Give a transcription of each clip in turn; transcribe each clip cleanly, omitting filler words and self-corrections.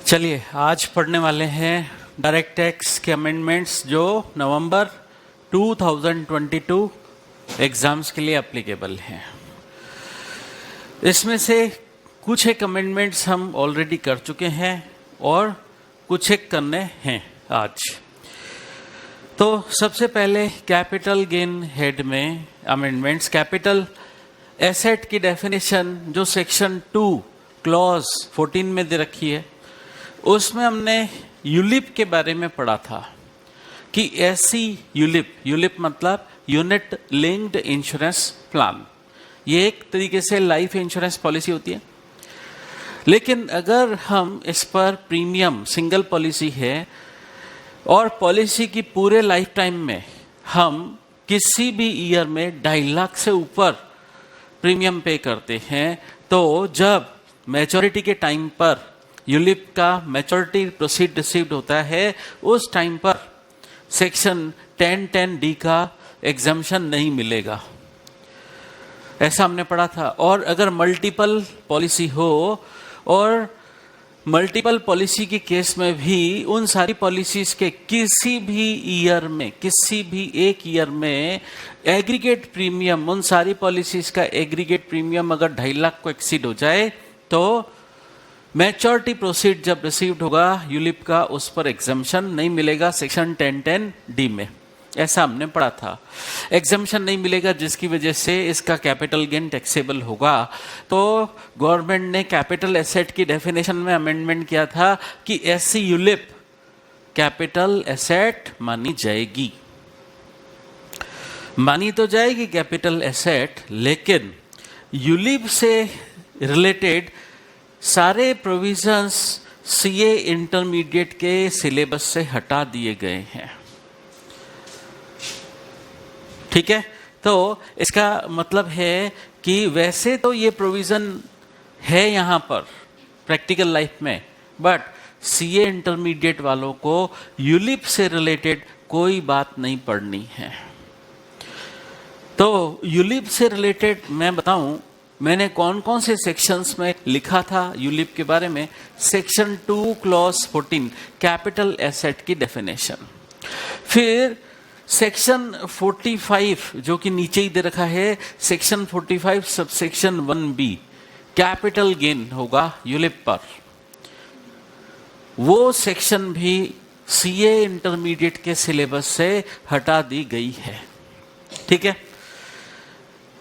चलिए आज पढ़ने वाले हैं डायरेक्ट टैक्स के अमेंडमेंट्स जो नवंबर 2022 एग्जाम्स के लिए एप्लीकेबल हैं। इसमें से कुछ एक अमेंडमेंट्स हम ऑलरेडी कर चुके हैं और कुछ एक करने हैं आज। तो सबसे पहले कैपिटल गेन हेड में अमेंडमेंट्स, कैपिटल एसेट की डेफिनेशन जो सेक्शन 2 क्लॉज 14 में दे रखी है, उसमें हमने यूलिप के बारे में पढ़ा था कि ऐसी यूलिप मतलब यूनिट लिंक्ड इंश्योरेंस प्लान, ये एक तरीके से लाइफ इंश्योरेंस पॉलिसी होती है। लेकिन अगर हम इस पर प्रीमियम सिंगल पॉलिसी है और पॉलिसी की पूरे लाइफ टाइम में हम किसी भी ईयर में 2.5 लाख से ऊपर प्रीमियम पे करते हैं, तो जब मैच्योरिटी के टाइम पर यूलिप का मैच्योरिटी प्रोसीड रिसीव्ड होता है, उस टाइम पर सेक्शन 1010D का एग्जम्पशन नहीं मिलेगा, ऐसा हमने पढ़ा था। और अगर मल्टीपल पॉलिसी हो, और मल्टीपल पॉलिसी की केस में भी उन सारी पॉलिसीज के किसी भी ईयर में, किसी भी एक ईयर में एग्रीगेट प्रीमियम, उन सारी पॉलिसीज का एग्रीगेट प्रीमियम अगर 2.5 लाख को एक्सीड हो जाए, तो मैच्योरिटी प्रोसीड जब रिसीव्ड होगा यूलिप का, उस पर एग्जम्पशन नहीं मिलेगा सेक्शन 1010D में, ऐसा हमने पढ़ा था। एग्जम्पशन नहीं मिलेगा जिसकी वजह से इसका कैपिटल गेन टैक्सेबल होगा। तो गवर्नमेंट ने कैपिटल एसेट की डेफिनेशन में अमेंडमेंट किया था कि ऐसी यूलिप कैपिटल एसेट मानी जाएगी, मानी तो जाएगी कैपिटल एसेट, लेकिन यूलिप से रिलेटेड सारे प्रोविजंस सीए इंटरमीडिएट के सिलेबस से हटा दिए गए हैं। ठीक है, तो इसका मतलब है कि वैसे तो ये प्रोविजन है यहाँ पर प्रैक्टिकल लाइफ में, बट सीए इंटरमीडिएट वालों को यूलिप से रिलेटेड कोई बात नहीं पढ़नी है। तो यूलिप से रिलेटेड मैं बताऊं, मैंने कौन कौन से सेक्शंस में लिखा था यूलिप के बारे में। सेक्शन 2 क्लॉज 14 कैपिटल एसेट की डेफिनेशन, फिर सेक्शन 45 जो कि नीचे ही दे रखा है, section 45 subsection 1B capital gain होगा यूलिप पर, वो सेक्शन भी सीए इंटरमीडिएट के सिलेबस से हटा दी गई है। ठीक है,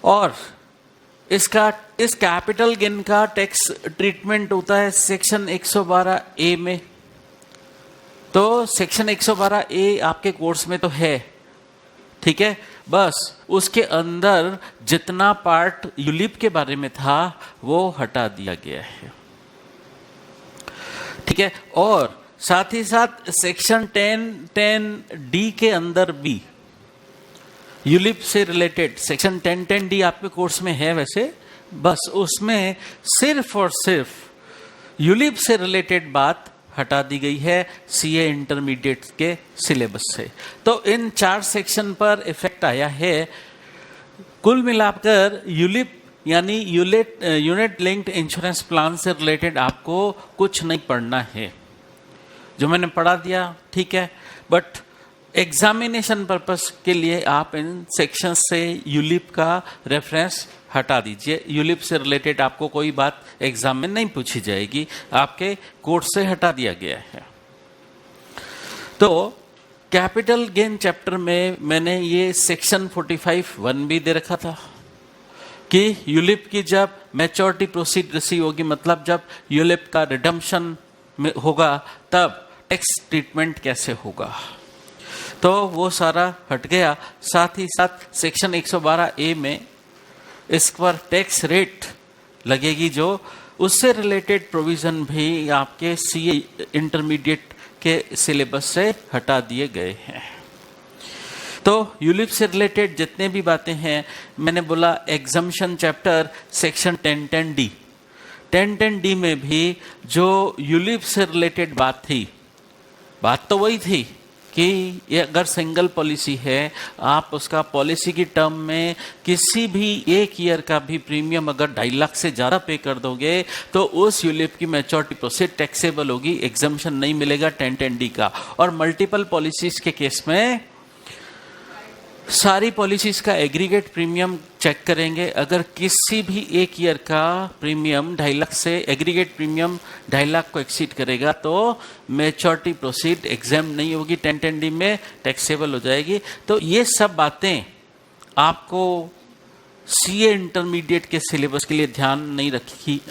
और इस कैपिटल गेन का टैक्स ट्रीटमेंट होता है सेक्शन 112A में। तो सेक्शन 112A आपके कोर्स में तो है, ठीक है, बस उसके अंदर जितना पार्ट यूलिप के बारे में था वो हटा दिया गया है। ठीक है, और साथ ही साथ सेक्शन 1010D के अंदर भी यूलिप से रिलेटेड सेक्शन 1010D आपके कोर्स में है वैसे, बस उसमें सिर्फ और सिर्फ यूलिप से रिलेटेड बात हटा दी गई है सीए इंटरमीडिएट के सिलेबस से। तो इन 4 सेक्शन पर इफेक्ट आया है। कुल मिलाकर यूलिप यानी यूनिट लिंक्ड इंश्योरेंस प्लान से रिलेटेड आपको कुछ नहीं पढ़ना है, जो मैंने पढ़ा दिया ठीक है, बट एग्जामिनेशन पर्पस के लिए आप इन सेक्शन से यूलिप का रेफरेंस हटा दीजिए। यूलिप से रिलेटेड आपको कोई बात एग्जाम में नहीं पूछी जाएगी, आपके कोर्स से हटा दिया गया है। तो कैपिटल गेन चैप्टर में मैंने ये सेक्शन 45(1)B दे रखा था कि यूलिप की जब मैच्योरिटी प्रोसीड रिसीव होगी, मतलब जब यूलिप का रिडम्पशन होगा, तब टैक्स ट्रीटमेंट कैसे होगा, तो वो सारा हट गया। साथ ही साथ सेक्शन 112A में इस पर टैक्स रेट लगेगी, जो उससे रिलेटेड प्रोविजन भी आपके सीए इंटरमीडिएट के सिलेबस से हटा दिए गए हैं। तो यूलिप से रिलेटेड जितने भी बातें हैं, मैंने बोला exemption chapter section 1010D, 1010D में भी जो यूलिप से रिलेटेड बात थी, बात तो वही थी कि ये अगर सिंगल पॉलिसी है, आप उसका पॉलिसी की टर्म में किसी भी एक ईयर का भी प्रीमियम अगर 2.5 लाख से ज़्यादा पे कर दोगे तो उस यूलिप की मैच्योरिटी प्रोसीड टैक्सेबल होगी, एग्जम्पशन नहीं मिलेगा 1010D का। और मल्टीपल पॉलिसीज के केस में सारी पॉलिसीज का एग्रीगेट प्रीमियम चेक करेंगे। अगर किसी भी एक ईयर का प्रीमियम 2.5 लाख से एग्रीगेट प्रीमियम 2.5 लाख को एक्सीड करेगा तो मैच्योरिटी प्रोसीड एग्जाम नहीं होगी, 1010D में टैक्सेबल हो जाएगी। तो ये सब बातें आपको सीए इंटरमीडिएट के सिलेबस के लिए ध्यान नहीं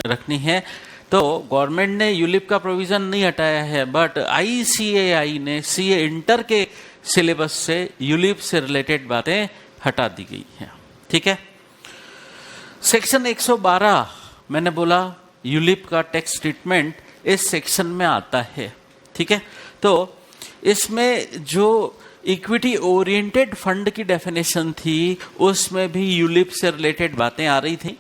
रखनी है। तो गवर्नमेंट ने यूलिप का प्रोविजन नहीं हटाया है, बट ICAI ने सीए इंटर के सिलेबस से यूलिप से रिलेटेड बातें हटा दी गई हैं। ठीक है। सेक्शन 112 मैंने बोला यूलिप का टैक्स ट्रीटमेंट इस सेक्शन में आता है। ठीक है। तो इसमें जो इक्विटी ओरिएंटेड फंड की डेफिनेशन थी उसमें भी यूलिप से रिलेटेड बातें आ रही थी।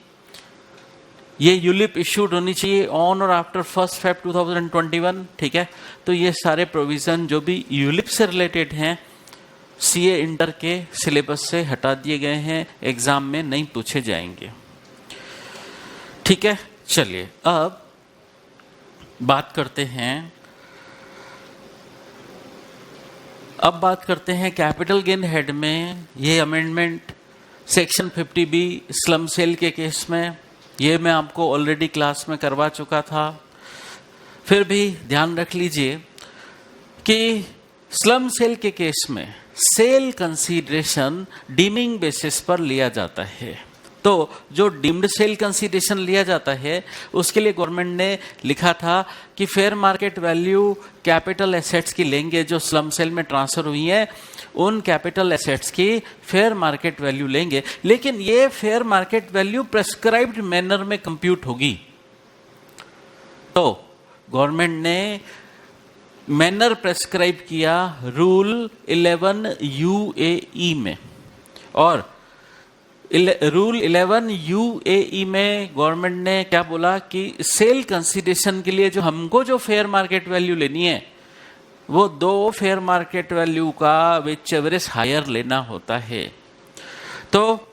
ये यूलिप इश्यूड होनी चाहिए ऑन और आफ्टर 1 Feb 2021। ठीक है। तो ये सारे प्रोविजन जो भी यूलिप से रिलेटेड हैं सीए इंटर के सिलेबस से हटा दिए गए हैं, एग्जाम में नहीं पूछे जाएंगे। ठीक है। चलिए अब बात करते हैं कैपिटल गेन हेड में ये amendment section 50B slump sale के केस में। ये मैं आपको ऑलरेडी क्लास में करवा चुका था, फिर भी ध्यान रख लीजिए कि स्लम सेल के केस में सेल कंसीडरेशन डीमिंग बेसिस पर लिया जाता है। तो जो डीम्ड सेल कंसीडरेशन लिया जाता है उसके लिए गवर्नमेंट ने लिखा था कि fair market value capital assets की लेंगे जो स्लम सेल में ट्रांसफर हुई है, उन कैपिटल एसेट्स की फेयर मार्केट वैल्यू लेंगे, लेकिन ये fair market value prescribed manner में कंप्यूट होगी। तो गवर्नमेंट ने मैनर प्रेस्क्राइब किया रूल 11 UAE में, और रूल 11 UAE में गवर्नमेंट ने क्या बोला कि सेल कंसीडरेशन के लिए जो हमको जो फेयर मार्केट वैल्यू लेनी है वो 2 फेयर मार्केट वैल्यू का विच एवरेज हायर लेना होता है। तो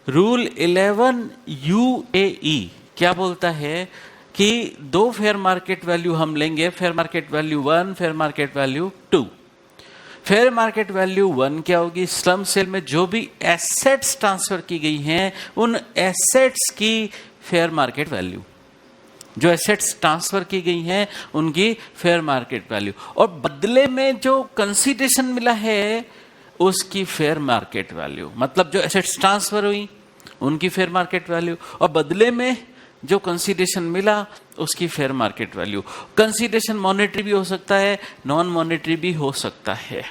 रूल 11 UAE क्या बोलता है कि 2 फेयर मार्केट वैल्यू हम लेंगे, fair market value 1, fair market value 2। Fair market value 1 क्या होगी? स्लम सेल में जो भी एसेट्स ट्रांसफर की गई हैं उन एसेट्स की फेयर मार्केट वैल्यू, जो एसेट्स ट्रांसफर की गई हैं उनकी फेयर मार्केट वैल्यू, और बदले में जो कंसीडरेशन मिला है उसकी फेयर मार्केट वैल्यू। मतलब जो एसेट्स ट्रांसफर हुई उनकी फेयर मार्केट वैल्यू और बदले में जो कंसीडरेशन मिला उसकी fair market value. Consideration monetary भी हो सकता है, नॉन मॉनेटरी भी हो सकता है।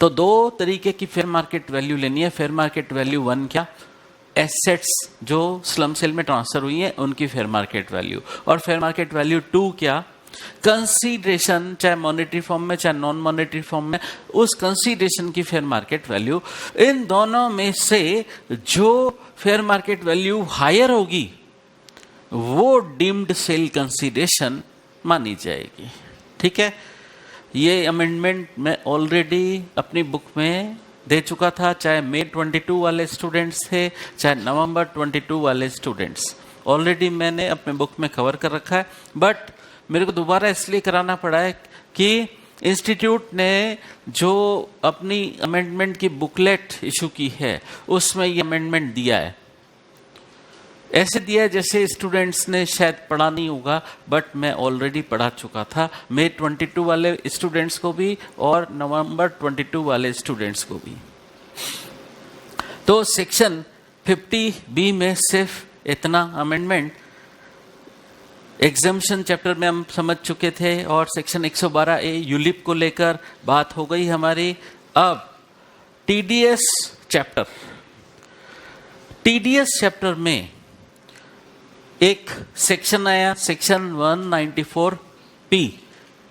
तो 2 तरीके की फेयर मार्केट वैल्यू लेनी है। फेयर मार्केट वैल्यू 1 क्या? एसेट्स जो स्लम सेल में ट्रांसफर हुई है उनकी फेयर मार्केट वैल्यू, और फेयर मार्केट वैल्यू 2 क्या? कंसीडरेशन, चाहे मॉनेटरी फॉर्म में चाहे नॉन मॉनेटरी फॉर्म में, उस कंसीडरेशन की फेयर मार्केट वैल्यू। इन दोनों में से जो फेयर मार्केट वैल्यू हायर होगी वो डीम्ड सेल कंसीडरेशन मानी जाएगी। ठीक है। ये अमेंडमेंट मैं ऑलरेडी अपनी बुक में दे चुका था, चाहे मई 22 वाले स्टूडेंट्स थे चाहे नवंबर 22 वाले स्टूडेंट्स, ऑलरेडी मैंने अपने बुक में कवर कर रखा है। बट मेरे को दोबारा इसलिए कराना पड़ा है कि इंस्टीट्यूट ने जो अपनी अमेंडमेंट की बुकलेट इशू की है उसमें ये अमेंडमेंट दिया है। ऐसे दिया है जैसे स्टूडेंट्स ने शायद पढ़ा नहीं होगा, बट मैं ऑलरेडी पढ़ा चुका था मई 22 वाले स्टूडेंट्स को भी और नवंबर 22 वाले स्टूडेंट्स को भी। तो सेक्शन 50B में सिर्फ इतना अमेंडमेंट, एग्जाम्शन चैप्टर में हम समझ चुके थे, और सेक्शन 112A यूलिप को लेकर बात हो गई हमारी। अब TDS चैप्टर में एक सेक्शन आया, सेक्शन 194P।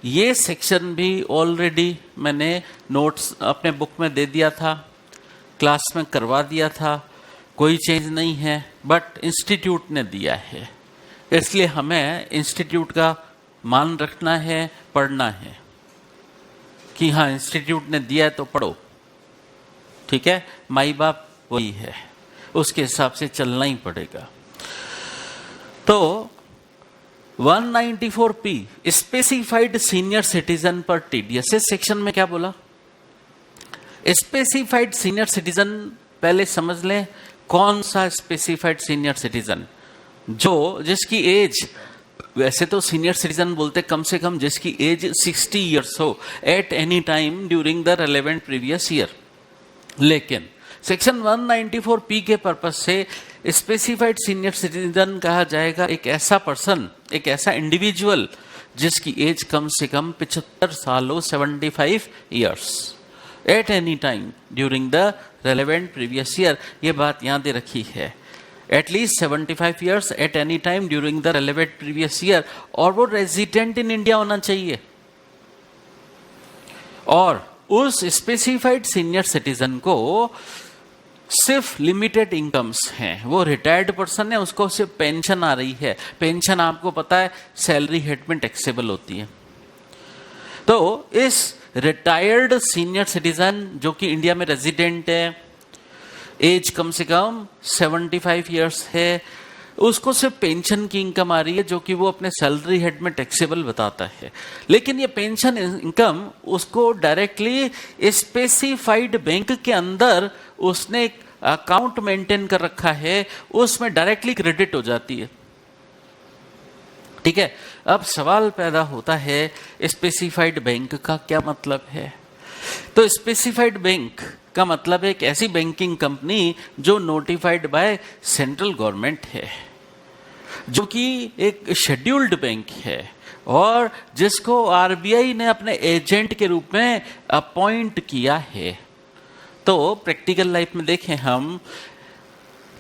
ये सेक्शन भी ऑलरेडी मैंने नोट्स अपने बुक में दे दिया था, क्लास में करवा दिया था, कोई चेंज नहीं है, बट इंस्टीट्यूट ने दिया है, इसलिए हमें इंस्टीट्यूट का मान रखना है, पढ़ना है कि हाँ इंस्टीट्यूट ने दिया है तो पढ़ो, ठीक है, माई बाप वही है, उसके हिसाब से चलना ही पड़ेगा। तो 194P स्पेसिफाइड सीनियर सिटीजन पर टीडीएस, इस सेक्शन में क्या बोला? स्पेसिफाइड सीनियर सिटीजन, पहले समझ लें कौन सा स्पेसिफाइड सीनियर सिटीजन, जो जिसकी एज, वैसे तो सीनियर सिटीजन बोलते कम से कम जिसकी एज 60 ईयर्स हो at any time during the relevant previous year, लेकिन सेक्शन 194P के पर्पज से स्पेसिफाइड सीनियर सिटीजन कहा जाएगा एक ऐसा पर्सन, एक ऐसा इंडिविजुअल जिसकी एज कम से कम 75 साल हो, 75 years at any time during the relevant previous year. ये बात यहाँ दे रखी है, at least 75 years at any time during the relevant previous year, और वो रेजिडेंट इन इंडिया होना चाहिए। और उस स्पेसिफाइड सीनियर सिटीजन को सिर्फ लिमिटेड इनकम्स हैं, वो रिटायर्ड पर्सन है, उसको सिर्फ पेंशन आ रही है, पेंशन आपको पता है सैलरी हेड में टैक्सेबल होती है। तो इस रिटायर्ड सीनियर सिटीजन जो कि इंडिया में रेजिडेंट है, एज कम से कम 75 ईयर्स है, उसको सिर्फ पेंशन की इनकम आ रही है जो कि वो अपने सैलरी हेड में टैक्सेबल बताता है। लेकिन ये पेंशन इनकम उसको डायरेक्टली स्पेसिफाइड बैंक के अंदर उसने एक अकाउंट मेंटेन कर रखा है, उसमें डायरेक्टली क्रेडिट हो जाती है, ठीक है। अब सवाल पैदा होता है स्पेसिफाइड बैंक का क्या मतलब है? तो स्पेसिफाइड बैंक का मतलब है एक ऐसी बैंकिंग कंपनी जो नोटिफाइड बाय सेंट्रल गवर्नमेंट है, जो कि एक शेड्यूल्ड बैंक है और जिसको आरबीआई ने अपने एजेंट के रूप में अपॉइंट किया है। तो प्रैक्टिकल लाइफ में देखें हम,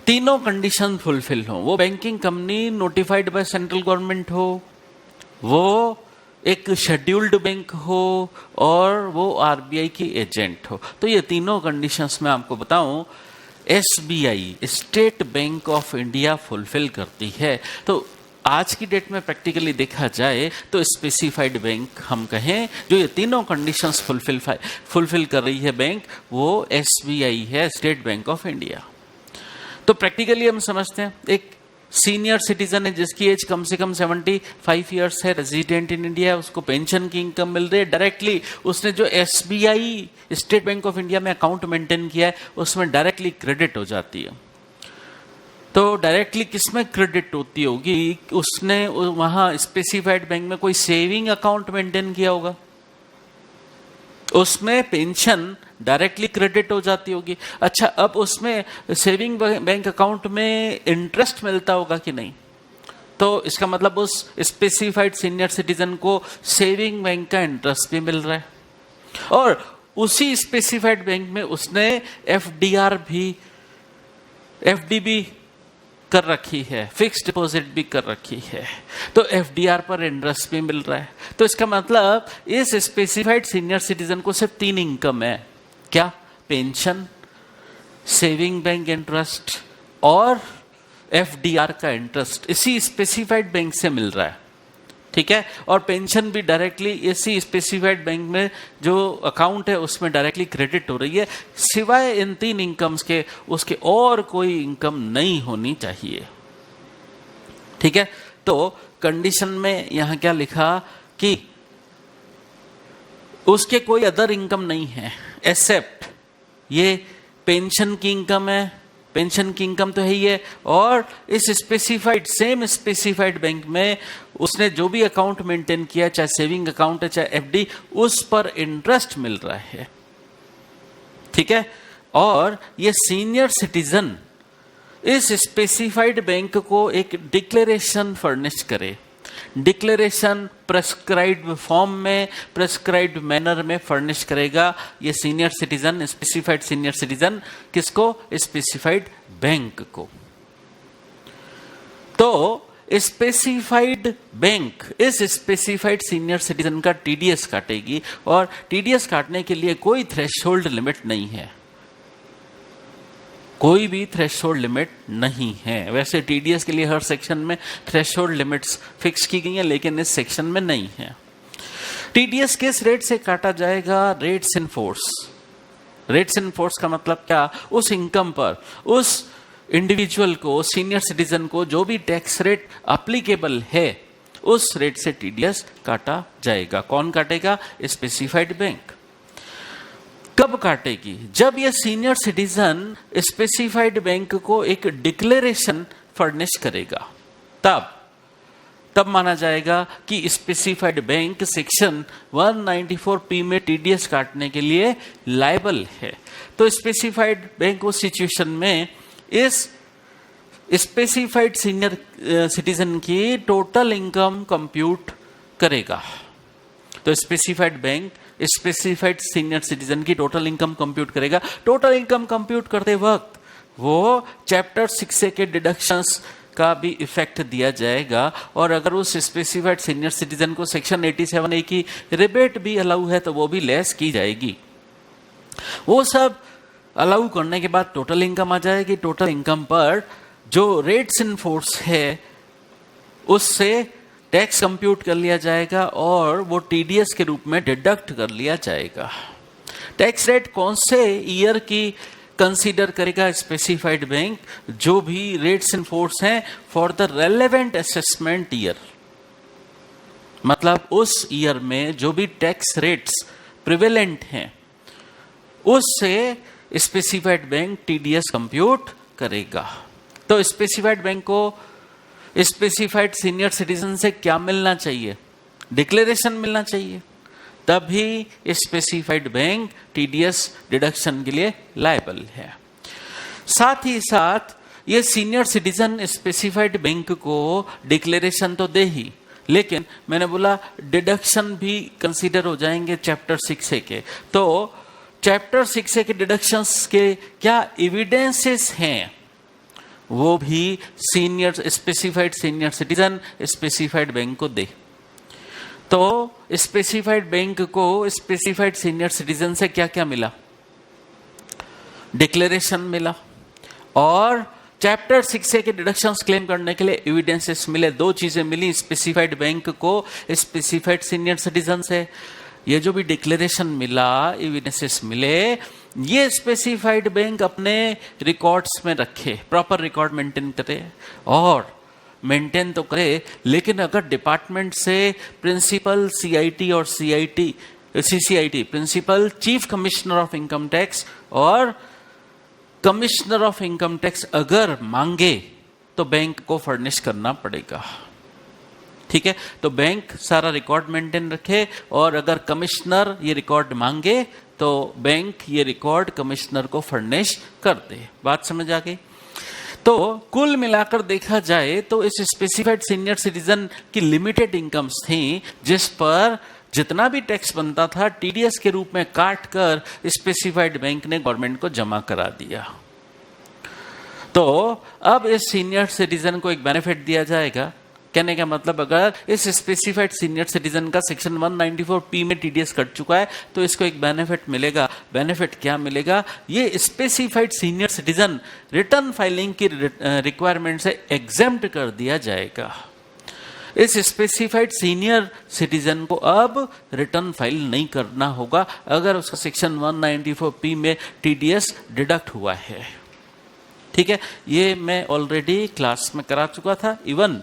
तीनों कंडीशन फुलफिल हो, वो banking company notified by central government हो, वो एक शेड्यूल्ड बैंक हो और वो आरबीआई की एजेंट हो। तो ये तीनों कंडीशंस में आपको बताऊं SBI state bank of India fulfil करती है। तो आज की डेट में प्रैक्टिकली देखा जाए तो स्पेसिफाइड बैंक हम कहें जो ये तीनों कंडीशंस फुलफिल कर रही है बैंक, वो एसबीआई है, स्टेट बैंक ऑफ इंडिया। तो प्रैक्टिकली हम समझते हैं एक सीनियर सिटीजन है जिसकी एज कम से कम 75 ईयर्स है, रेजिडेंट इन इंडिया है, उसको पेंशन की इनकम मिल रही है, डायरेक्टली उसने जो SBI state bank of India में अकाउंट मेंटेन किया है उसमें डायरेक्टली क्रेडिट हो जाती है। तो डायरेक्टली किसमें क्रेडिट होती होगी? उसने वहां स्पेसिफाइड बैंक में कोई सेविंग अकाउंट मेंटेन किया होगा, उसमें पेंशन डायरेक्टली क्रेडिट हो जाती होगी। अच्छा, अब उसमें सेविंग बैंक अकाउंट में इंटरेस्ट मिलता होगा कि नहीं? तो इसका मतलब उस स्पेसिफाइड सीनियर सिटीजन को सेविंग बैंक का इंटरेस्ट भी मिल रहा है और उसी स्पेसिफाइड बैंक में उसने एफडीआर भी, एफडी भी कर रखी है, फिक्स्ड डिपॉजिट भी कर रखी है, तो एफडीआर पर इंटरेस्ट भी मिल रहा है। तो इसका मतलब इस स्पेसिफाइड सीनियर सिटीजन को सिर्फ 3 इनकम है, क्या? पेंशन, सेविंग बैंक इंटरेस्ट और एफडीआर का इंटरेस्ट इसी स्पेसिफाइड बैंक से मिल रहा है, ठीक है। और पेंशन भी डायरेक्टली इसी स्पेसिफाइड बैंक में जो अकाउंट है उसमें डायरेक्टली क्रेडिट हो रही है, सिवाय इन 3 इनकम्स के उसके और कोई इनकम नहीं होनी चाहिए, ठीक है। तो कंडीशन में यहां क्या लिखा कि उसके कोई अदर इनकम नहीं है एक्सेप्ट ये पेंशन की इनकम है, पेंशन की इनकम तो है ही है, और इस स्पेसिफाइड सेम स्पेसिफाइड बैंक में उसने जो भी अकाउंट मेंटेन किया, चाहे सेविंग अकाउंट है चाहे एफडी, उस पर इंटरेस्ट मिल रहा है, ठीक है। और ये सीनियर सिटीजन इस स्पेसिफाइड बैंक को एक डिक्लेरेशन फर्निश करे, डिक्लेरेशन प्रेस्क्राइब्ड फॉर्म में, प्रेस्क्राइब्ड मैनर में फर्निश करेगा ये senior citizen, specified senior citizen, किसको? स्पेसिफाइड बैंक को। तो स्पेसिफाइड बैंक इस स्पेसिफाइड सीनियर सिटीजन का टीडीएस काटेगी और टीडीएस काटने के लिए कोई थ्रेशोल्ड लिमिट नहीं है, कोई भी थ्रेशोल्ड लिमिट नहीं है। वैसे टीडीएस के लिए हर सेक्शन में थ्रेशोल्ड लिमिट्स फिक्स की गई हैं, लेकिन इस सेक्शन में नहीं है। टीडीएस किस रेट से काटा जाएगा? Rates in force. Rates in force का मतलब क्या? उस इनकम पर उस इंडिविजुअल को, सीनियर सिटीजन को जो भी टैक्स रेट अप्लीकेबल है उस रेट से टीडीएस काटा जाएगा। कौन काटेगा? Specified bank. कब काटेगी? जब यह सीनियर सिटीजन स्पेसिफाइड बैंक को एक डिक्लेरेशन फर्निश करेगा, तब माना जाएगा कि स्पेसिफाइड बैंक सेक्शन 194P में टीडीएस काटने के लिए लायबल है। तो स्पेसिफाइड बैंक उस सिचुएशन में इस स्पेसिफाइड सीनियर सिटीजन की टोटल इनकम कंप्यूट करेगा। तो specified bank specified senior citizen की टोटल इनकम कंप्यूट करेगा। टोटल इनकम कंप्यूट करते वक्त वो चैप्टर 6A के डिडक्शंस का भी इफेक्ट दिया जाएगा, और अगर उस स्पेसिफाइड सीनियर सिटीजन को सेक्शन 87A की रिबेट भी अलाउ है तो वो भी लेस की जाएगी। वो सब अलाउ करने के बाद टोटल इनकम आ जाएगी। टोटल इनकम पर जो रेट्स इन फोर्स है उससे टैक्स कंप्यूट कर लिया जाएगा और वो टीडीएस के रूप में डिडक्ट कर लिया जाएगा। टैक्स रेट कौन से ईयर की कंसीडर करेगा स्पेसिफाइड बैंक? जो भी रेट्स इन फोर्स हैं for the relevant assessment year, मतलब उस ईयर में जो भी टैक्स रेट्स प्रिवेलेंट हैं उससे स्पेसिफाइड बैंक टीडीएस कंप्यूट करेगा। तो स्पेसिफाइड बैंक को स्पेसिफाइड सीनियर सिटीजन से क्या मिलना चाहिए? डिक्लेरेशन मिलना चाहिए, तभी स्पेसिफाइड बैंक टीडीएस डिडक्शन के लिए लायबल है। साथ ही साथ ये सीनियर सिटीजन स्पेसिफाइड बैंक को डिक्लेरेशन तो दे ही, लेकिन मैंने बोला डिडक्शन भी कंसीडर हो जाएंगे चैप्टर 6A के। तो चैप्टर 6A के डिडक्शंस के क्या एविडेंसेस हैं वो भी senior specified senior citizen specified bank को दे। तो स्पेसिफाइड बैंक को स्पेसिफाइड सीनियर सिटीजन से क्या क्या मिला? डिक्लेरेशन मिला, और चैप्टर 6A के डिडक्शंस क्लेम करने के लिए एविडेंसेस मिले। दो चीजें मिली स्पेसिफाइड बैंक को स्पेसिफाइड सीनियर सिटीजन से। ये जो भी डिक्लेरेशन मिला, एविडेंसेस मिले, ये स्पेसिफाइड बैंक अपने रिकॉर्ड्स में रखे, प्रॉपर रिकॉर्ड मेंटेन करे। और मेंटेन तो करे, लेकिन अगर डिपार्टमेंट से प्रिंसिपल CIT और CCIT principal chief commissioner of income tax और कमिश्नर ऑफ इनकम टैक्स अगर मांगे तो बैंक को फर्निश करना पड़ेगा। ठीक है, तो बैंक सारा रिकॉर्ड मेंटेन रखे, और अगर कमिश्नर ये रिकॉर्ड मांगे तो बैंक ये रिकॉर्ड कमिश्नर को फर्निश कर दे। बात समझ आ गई? तो कुल मिलाकर देखा जाए तो इस स्पेसिफाइड सीनियर सिटीजन की लिमिटेड इनकम्स थी, जिस पर जितना भी टैक्स बनता था टीडीएस के रूप में काट कर स्पेसिफाइड बैंक ने गवर्नमेंट को जमा करा दिया। तो अब इस सीनियर सिटीजन को एक बेनिफिट दिया जाएगा। कहने का मतलब, अगर इस स्पेसिफाइड सीनियर सिटीजन का सेक्शन 194P में टीडीएस कट चुका है तो इसको एक बेनिफिट मिलेगा। बेनिफिट क्या मिलेगा? ये specified senior citizen return filing की रिक्वायरमेंट से एग्जेम्प्ट कर दिया जाएगा। इस स्पेसिफाइड सीनियर सिटीजन को अब रिटर्न फाइल नहीं करना होगा अगर उसका सेक्शन 194P में टीडीएस डिडक्ट हुआ है। ठीक है, ये मैं ऑलरेडी क्लास में करा चुका था। इवन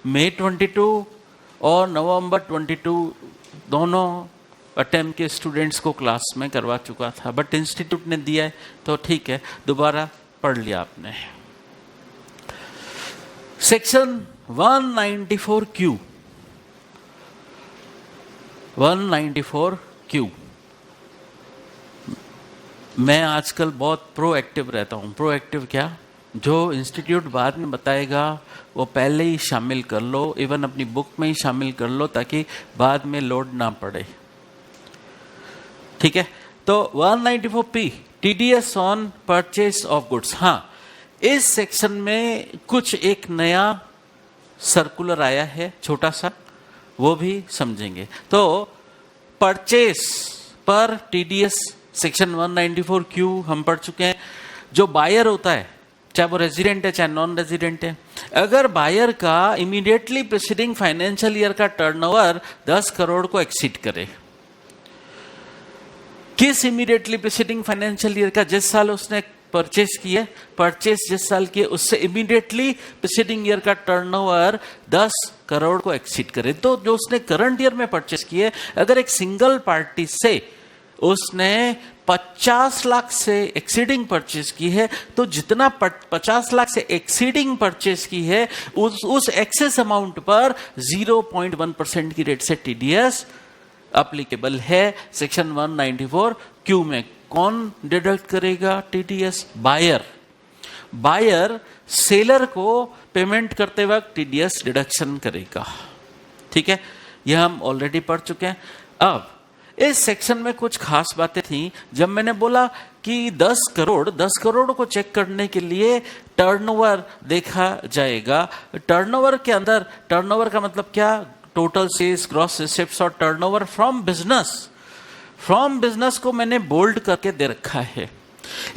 मई 22 और नवंबर 22 दोनों अटेम्प्ट के स्टूडेंट्स को क्लास में करवा चुका था, बट इंस्टीट्यूट ने दिया है तो ठीक है, दोबारा पढ़ लिया आपने। सेक्शन 194Q 194Q मैं आजकल बहुत प्रोएक्टिव रहता हूँ। प्रोएक्टिव क्या? जो इंस्टीट्यूट बाद में बताएगा वो पहले ही शामिल कर लो, इवन अपनी बुक में ही शामिल कर लो, ताकि बाद में लोड ना पड़े। ठीक है, तो 194P TDS on purchase of goods. हाँ, इस सेक्शन में कुछ एक नया सर्कुलर आया है छोटा सा, वो भी समझेंगे। तो परचेस पर टीडीएस सेक्शन 194Q हम पढ़ चुके हैं। जो बायर होता है चाहे वो रेजिडेंट है चाहे नॉन रेजिडेंट है। अगर बायर का इमीडिएटली प्रीसीडिंग फाइनेंशियल ईयर का टर्नओवर 10 करोड़ को एक्सीड करे, किस इमीडिएटली प्रीसीडिंग फाइनेंशियल ईयर का, जिस साल उसने परचेस किए, परचेस जिस साल किए उससे इमीडिएटली प्रीसीडिंग ईयर का टर्नओवर 10 करोड़ को एक्सीड करे, तो जो उसने करंट ईयर में परचेस किए, अगर एक सिंगल पार्टी से उसने 50 लाख से एक्सीडिंग परचेस की है, तो जितना 50 लाख से एक्सीडिंग परचेस की है उस एक्सेस अमाउंट पर 0.1% की रेट से टीडीएस अप्लीकेबल है। सेक्शन 194 क्यू में कौन डिडक्ट करेगा टीडीएस? बायर। बायर सेलर को पेमेंट करते वक्त टीडीएस डिडक्शन करेगा। ठीक है, यह हम ऑलरेडी पढ़ चुके हैं। अब इस सेक्शन में कुछ खास बातें थी। जब मैंने बोला कि 10 करोड़ को चेक करने के लिए टर्नओवर देखा जाएगा। टर्नओवर के अंदर, टर्नओवर का मतलब क्या? टोटल सेल्स, ग्रॉस रिसीप्ट्स और turnover from business. From business को मैंने बोल्ड करके दे रखा है।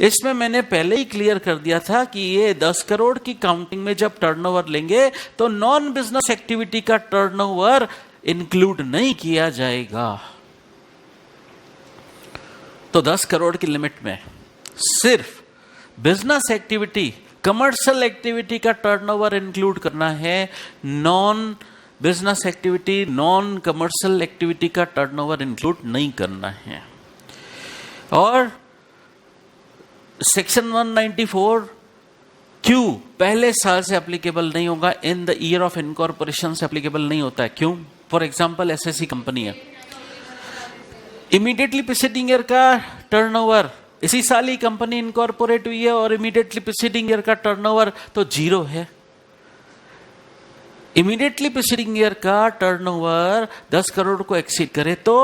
इसमें मैंने पहले ही क्लियर कर दिया था कि ये 10 करोड़ की काउंटिंग में जब टर्नओवर लेंगे तो नॉन बिजनेस एक्टिविटी का टर्नओवर इंक्लूड नहीं किया जाएगा। तो 10 करोड़ की लिमिट में सिर्फ बिजनेस एक्टिविटी, कमर्शियल एक्टिविटी का टर्नओवर इंक्लूड करना है। Non business activity, non commercial activity का टर्नओवर इंक्लूड नहीं करना है। और सेक्शन 194 क्यों पहले साल से एप्लीकेबल नहीं होगा, in the year of incorporation से एप्लीकेबल नहीं होता है। क्यों? फॉर एग्जांपल एसएससी कंपनी है, इमीडिएटली प्रीसीडिंग ईयर का टर्नओवर, इसी साल ही कंपनी इनकॉर्पोरेट हुई है और इमीडिएटली प्रीसीडिंग ईयर का टर्नओवर तो 0 है। इमीडिएटली प्रीसीडिंग ईयर का टर्नओवर 10 करोड़ को एक्सीड करे तो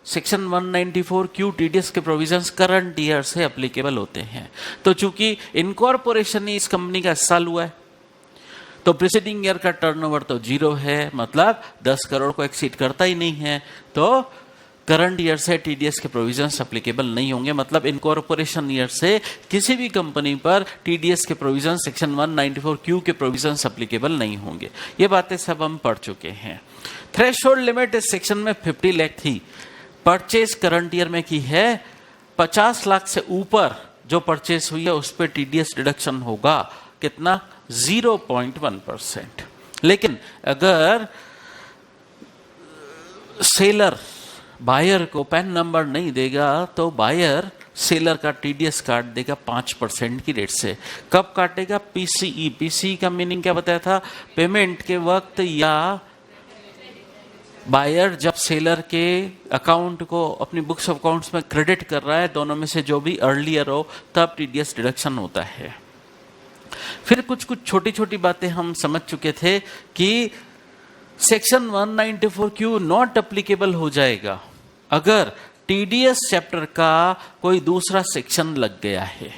सेक्शन 194 क्यू टीडीएस के प्रोविजंस करंट ईयर से एप्लीकेबल होते हैं। तो चूंकि इनकॉर्पोरेशन ही इस कंपनी का साल हुआ है तो प्रीसीडिंग ईयर का टर्नओवर तो 0 है, मतलब 10 करोड़ को एक्सीड करता ही नहीं है, तो करंट ईयर से टीडीएस के प्रोविजंस एप्लीकेबल नहीं होंगे। मतलब इनकॉर्पोरेशन ईयर से किसी भी कंपनी पर टीडीएस के प्रोविजंस, सेक्शन 194 क्यू के प्रोविजंस एप्लीकेबल नहीं होंगे। ये बातें सब हम पढ़ चुके हैं। थ्रेशोल्ड लिमिट इस सेक्शन में 50 लाख थी, परचेज करंट ईयर में की है 50 लाख से ऊपर जो परचेज हुई है उस पर टीडीएस डिडक्शन होगा। कितना? 0.1%। लेकिन अगर सेलर बायर को पैन नंबर नहीं देगा तो बायर सेलर का टीडीएस काट देगा 5% की रेट से। कब काटेगा? पीसीई। पीसीई का मीनिंग क्या बताया था? पेमेंट के वक्त या बायर जब सेलर के अकाउंट को अपनी बुक्स ऑफ अकाउंट्स में क्रेडिट कर रहा है, दोनों में से जो भी अर्लियर हो तब टीडीएस डिडक्शन होता है। फिर कुछ छोटी छोटी बातें हम समझ चुके थे कि सेक्शन 194 क्यू नॉट एप्लीकेबल हो जाएगा अगर टीडीएस चैप्टर का कोई दूसरा सेक्शन लग गया है।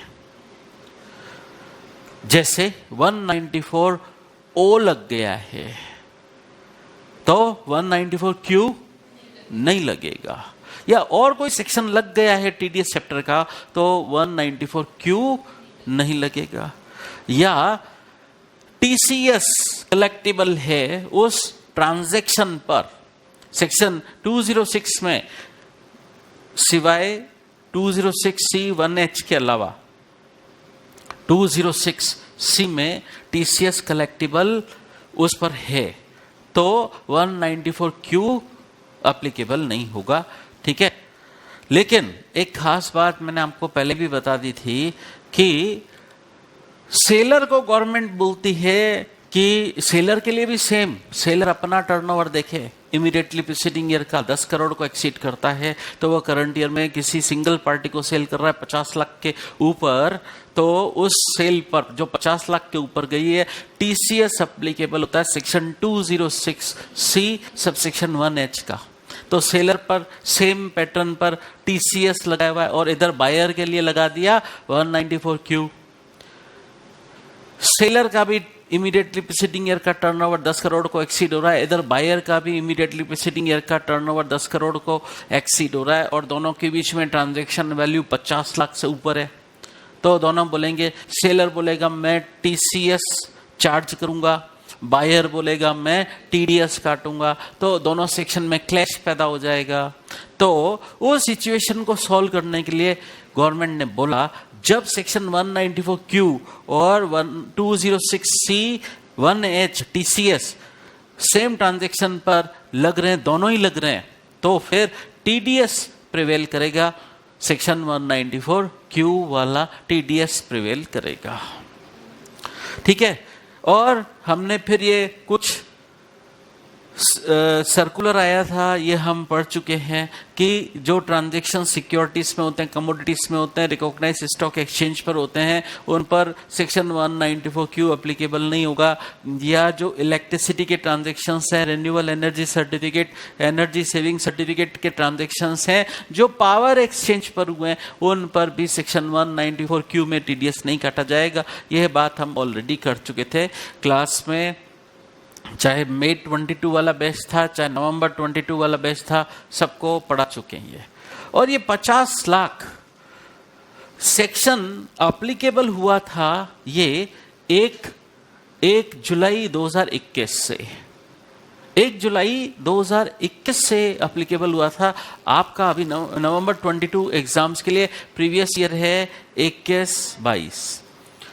जैसे 194 ओ लग गया है तो 194 क्यू नहीं लगेगा, या और कोई सेक्शन लग गया है टीडीएस चैप्टर का तो 194 क्यू नहीं लगेगा, या टीसीएस कलेक्टिबल है उस ट्रांजैक्शन पर सेक्शन 206 में, सिवाय 206C1H के अलावा 206C में टीसीएस कलेक्टिबल उस पर है तो 194 क्यू एप्लीकेबल नहीं होगा। ठीक है, लेकिन एक खास बात मैंने आपको पहले भी बता दी थी कि सेलर को गवर्नमेंट बोलती है कि सेलर के लिए भी सेम, सेलर अपना टर्नओवर देखे, इमीडिएटली प्रीसीडिंग ईयर का 10 करोड़ को एक्सीड करता है तो वह करंट ईयर में किसी सिंगल पार्टी को सेल कर रहा है 50 लाख के ऊपर, तो उस सेल पर जो 50 लाख के ऊपर गई है टीसीएस एप्लीकेबल होता है सेक्शन 206C सबसेक्शन 1H का। तो सेलर पर सेम पैटर्न पर टीसीएस लगाया हुआ है और इधर बायर के लिए लगा दिया 194 क्यू। सेलर का भी इमीडिएटली प्रीसीडिंग ईयर का टर्नओवर 10 करोड़ को एक्सीड हो रहा है, इधर बायर का भी इमीडिएटली प्रीसीडिंग ईयर का टर्नओवर 10 करोड़ को एक्सीड हो रहा है और दोनों के बीच में ट्रांजैक्शन वैल्यू 50 लाख से ऊपर है तो दोनों बोलेंगे, सेलर बोलेगा मैं टीसीएस चार्ज करूंगा, बायर बोलेगा मैं टीडीएस काटूंगा, तो दोनों सेक्शन में क्लैश पैदा हो जाएगा। तो उस सिचुएशन को सॉल्व करने के लिए गवर्नमेंट ने बोला, जब सेक्शन 194Q और 206C 1H TCS same transaction पर लग रहे हैं, दोनों ही लग रहे हैं, तो फिर टीडीएस प्रिवेल करेगा, सेक्शन 194Q वाला टीडीएस प्रिवेल करेगा। ठीक है। और हमने फिर ये कुछ सर्कुलर आया था, ये हम पढ़ चुके हैं कि जो ट्रांजैक्शन सिक्योरिटीज में होते हैं, कमोडिटीज में होते हैं, रिकॉग्नाइज स्टॉक एक्सचेंज पर होते हैं, उन पर सेक्शन 194Q एप्लीकेबल नहीं होगा। या जो इलेक्ट्रिसिटी के ट्रांजैक्शंस हैं, renewable energy certificate, energy saving certificate के ट्रांजैक्शंस हैं जो पावर एक्सचेंज पर हुए हैं, उन पर भी सेक्शन 194Q में टीडीएस नहीं काटा जाएगा। यह बात हम ऑलरेडी कर चुके थे क्लास में, चाहे मई 22 वाला बैच था, चाहे नवंबर 22 वाला बैच था, सबको पढ़ा चुके हैं ये। और ये 50 लाख सेक्शन एप्लीकेबल हुआ था ये 1 जुलाई 2021 से, 1 जुलाई 2021 से एप्लीकेबल हुआ था। आपका अभी नवंबर 22 एग्जाम्स के लिए प्रीवियस ईयर है 21-22,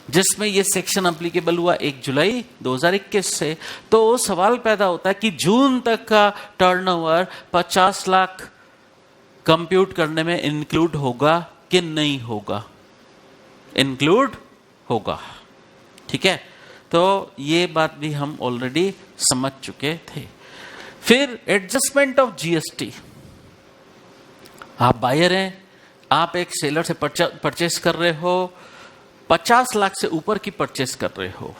जिसमें ये सेक्शन एप्लीकेबल हुआ 1 जुलाई 2021 से। तो सवाल पैदा होता है कि जून तक का टर्नओवर 50 लाख कंप्यूट करने में इंक्लूड होगा कि नहीं होगा? इंक्लूड होगा। ठीक है, तो ये बात भी हम ऑलरेडी समझ चुके थे। फिर एडजस्टमेंट ऑफ जीएसटी। आप बायर हैं, आप एक सेलर से परचेस कर रहे हो, 50 लाख से ऊपर की परचेस कर रहे हो,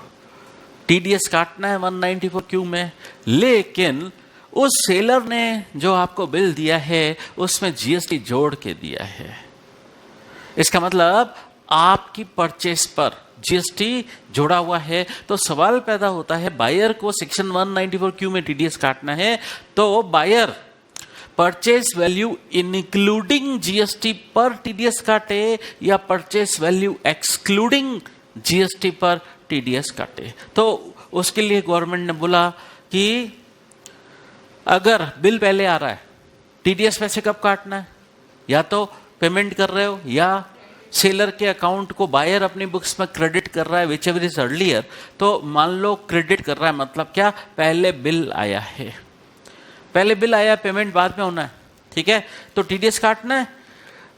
टीडीएस काटना है 194Q में, लेकिन उस सेलर ने जो आपको बिल दिया है उसमें जीएसटी जोड़ के दिया है। इसका मतलब आपकी परचेस पर जीएसटी जोड़ा हुआ है। तो सवाल पैदा होता है, बायर को सेक्शन 194Q में टीडीएस काटना है, तो buyer purchase value including GST पर टीडीएस काटे या परचेस वैल्यू एक्सक्लूडिंग जीएसटी पर टीडीएस काटे। तो उसके लिए गवर्नमेंट ने बोला कि अगर बिल पहले आ रहा है, टीडीएस पैसे कब काटना है? या तो पेमेंट कर रहे हो या सेलर के अकाउंट को बायर अपनी बुक्स में क्रेडिट कर रहा है, विच एवर इज अर्लियर। तो मान लो क्रेडिट कर रहा है, मतलब क्या? पहले बिल आया है, पहले बिल आया, पेमेंट बाद में होना है। ठीक है, तो टीडीएस काटना है।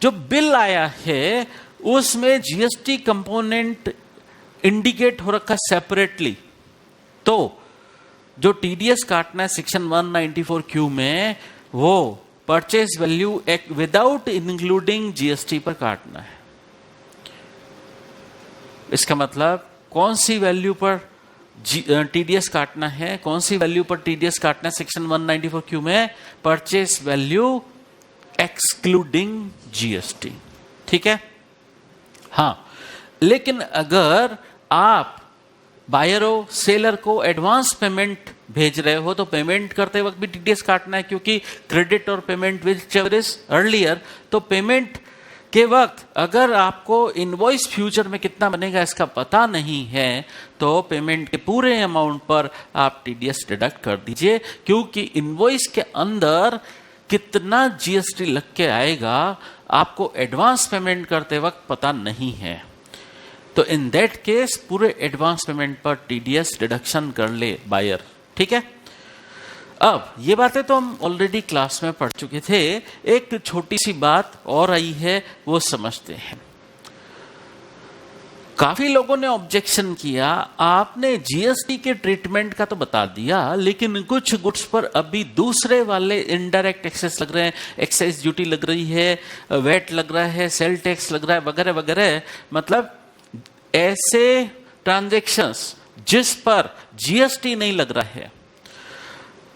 जो बिल आया है उसमें जीएसटी कंपोनेंट इंडिकेट हो रखा है सेपरेटली, तो जो टीडीएस काटना है सेक्शन 194Q में, वो purchase value without including GST पर काटना है। इसका मतलब कौन सी वैल्यू पर टीडीएस काटना है, कौन सी वैल्यू पर टीडीएस काटना है सेक्शन 194Q में? Purchase value excluding GST. ठीक है, हाँ। लेकिन अगर आप बायर हो, सेलर को एडवांस पेमेंट भेज रहे हो, तो पेमेंट करते वक्त भी टीडीएस काटना है, क्योंकि क्रेडिट और payment which ever is earlier. तो पेमेंट के वक्त अगर आपको इनवॉइस फ्यूचर में कितना बनेगा इसका पता नहीं है, तो पेमेंट के पूरे अमाउंट पर आप टीडीएस डिडक्ट कर दीजिए, क्योंकि इनवॉइस के अंदर कितना जीएसटी लग के आएगा आपको एडवांस पेमेंट करते वक्त पता नहीं है। तो इन दैट केस पूरे एडवांस पेमेंट पर टीडीएस डिडक्शन कर ले बायर। ठीक है, अब ये बातें तो हम ऑलरेडी क्लास में पढ़ चुके थे, एक छोटी सी बात और आई है, वो समझते हैं। काफी लोगों ने ऑब्जेक्शन किया, आपने जीएसटी के ट्रीटमेंट का तो बता दिया, लेकिन कुछ गुड्स पर अभी दूसरे वाले इनडायरेक्ट टैक्सेस लग रहे हैं, एक्साइज ड्यूटी लग रही है, वैट लग रहा है, सेल टैक्स लग रहा है, वगैरह वगैरह। मतलब ऐसे ट्रांजैक्शंस जिस पर जीएसटी नहीं लग रहा है,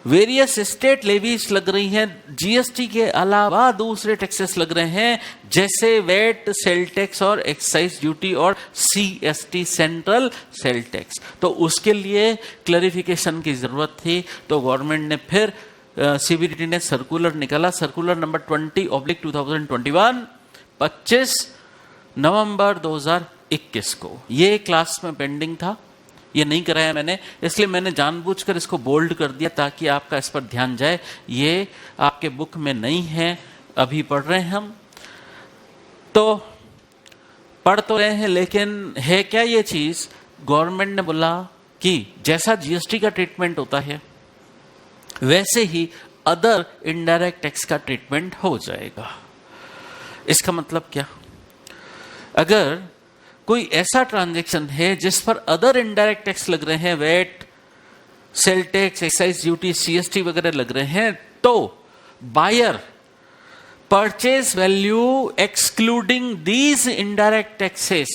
वेरियस स्टेट लेवीज लग रही हैं, जीएसटी के अलावा दूसरे टैक्सेस लग रहे हैं, जैसे वेट, सेल टैक्स और एक्साइज ड्यूटी और सीएसटी, सेंट्रल सेल टैक्स। तो उसके लिए क्लैरिफिकेशन की जरूरत थी। तो गवर्नमेंट ने फिर सीबीडीटी ने सर्कुलर निकाला, सर्कुलर नंबर 20/2021, 25 नवंबर 2021 को। ये क्लास में पेंडिंग था, ये नहीं कराया मैंने, इसलिए मैंने जानबूझकर इसको बोल्ड कर दिया ताकि आपका इस पर ध्यान जाए। ये आपके बुक में नहीं है, अभी पढ़ रहे हैं हम, तो पढ़ तो रहे हैं, लेकिन है क्या ये चीज? गवर्नमेंट ने बोला कि जैसा जीएसटी का ट्रीटमेंट होता है वैसे ही अदर इनडायरेक्ट टैक्स का ट्रीटमेंट हो जाएगा। इसका मतलब क्या? अगर कोई ऐसा ट्रांजैक्शन है जिस पर अदर इनडायरेक्ट टैक्स लग रहे हैं, VAT, sale tax, excise duty, CST वगैरह लग रहे हैं, तो buyer purchase value excluding these indirect taxes,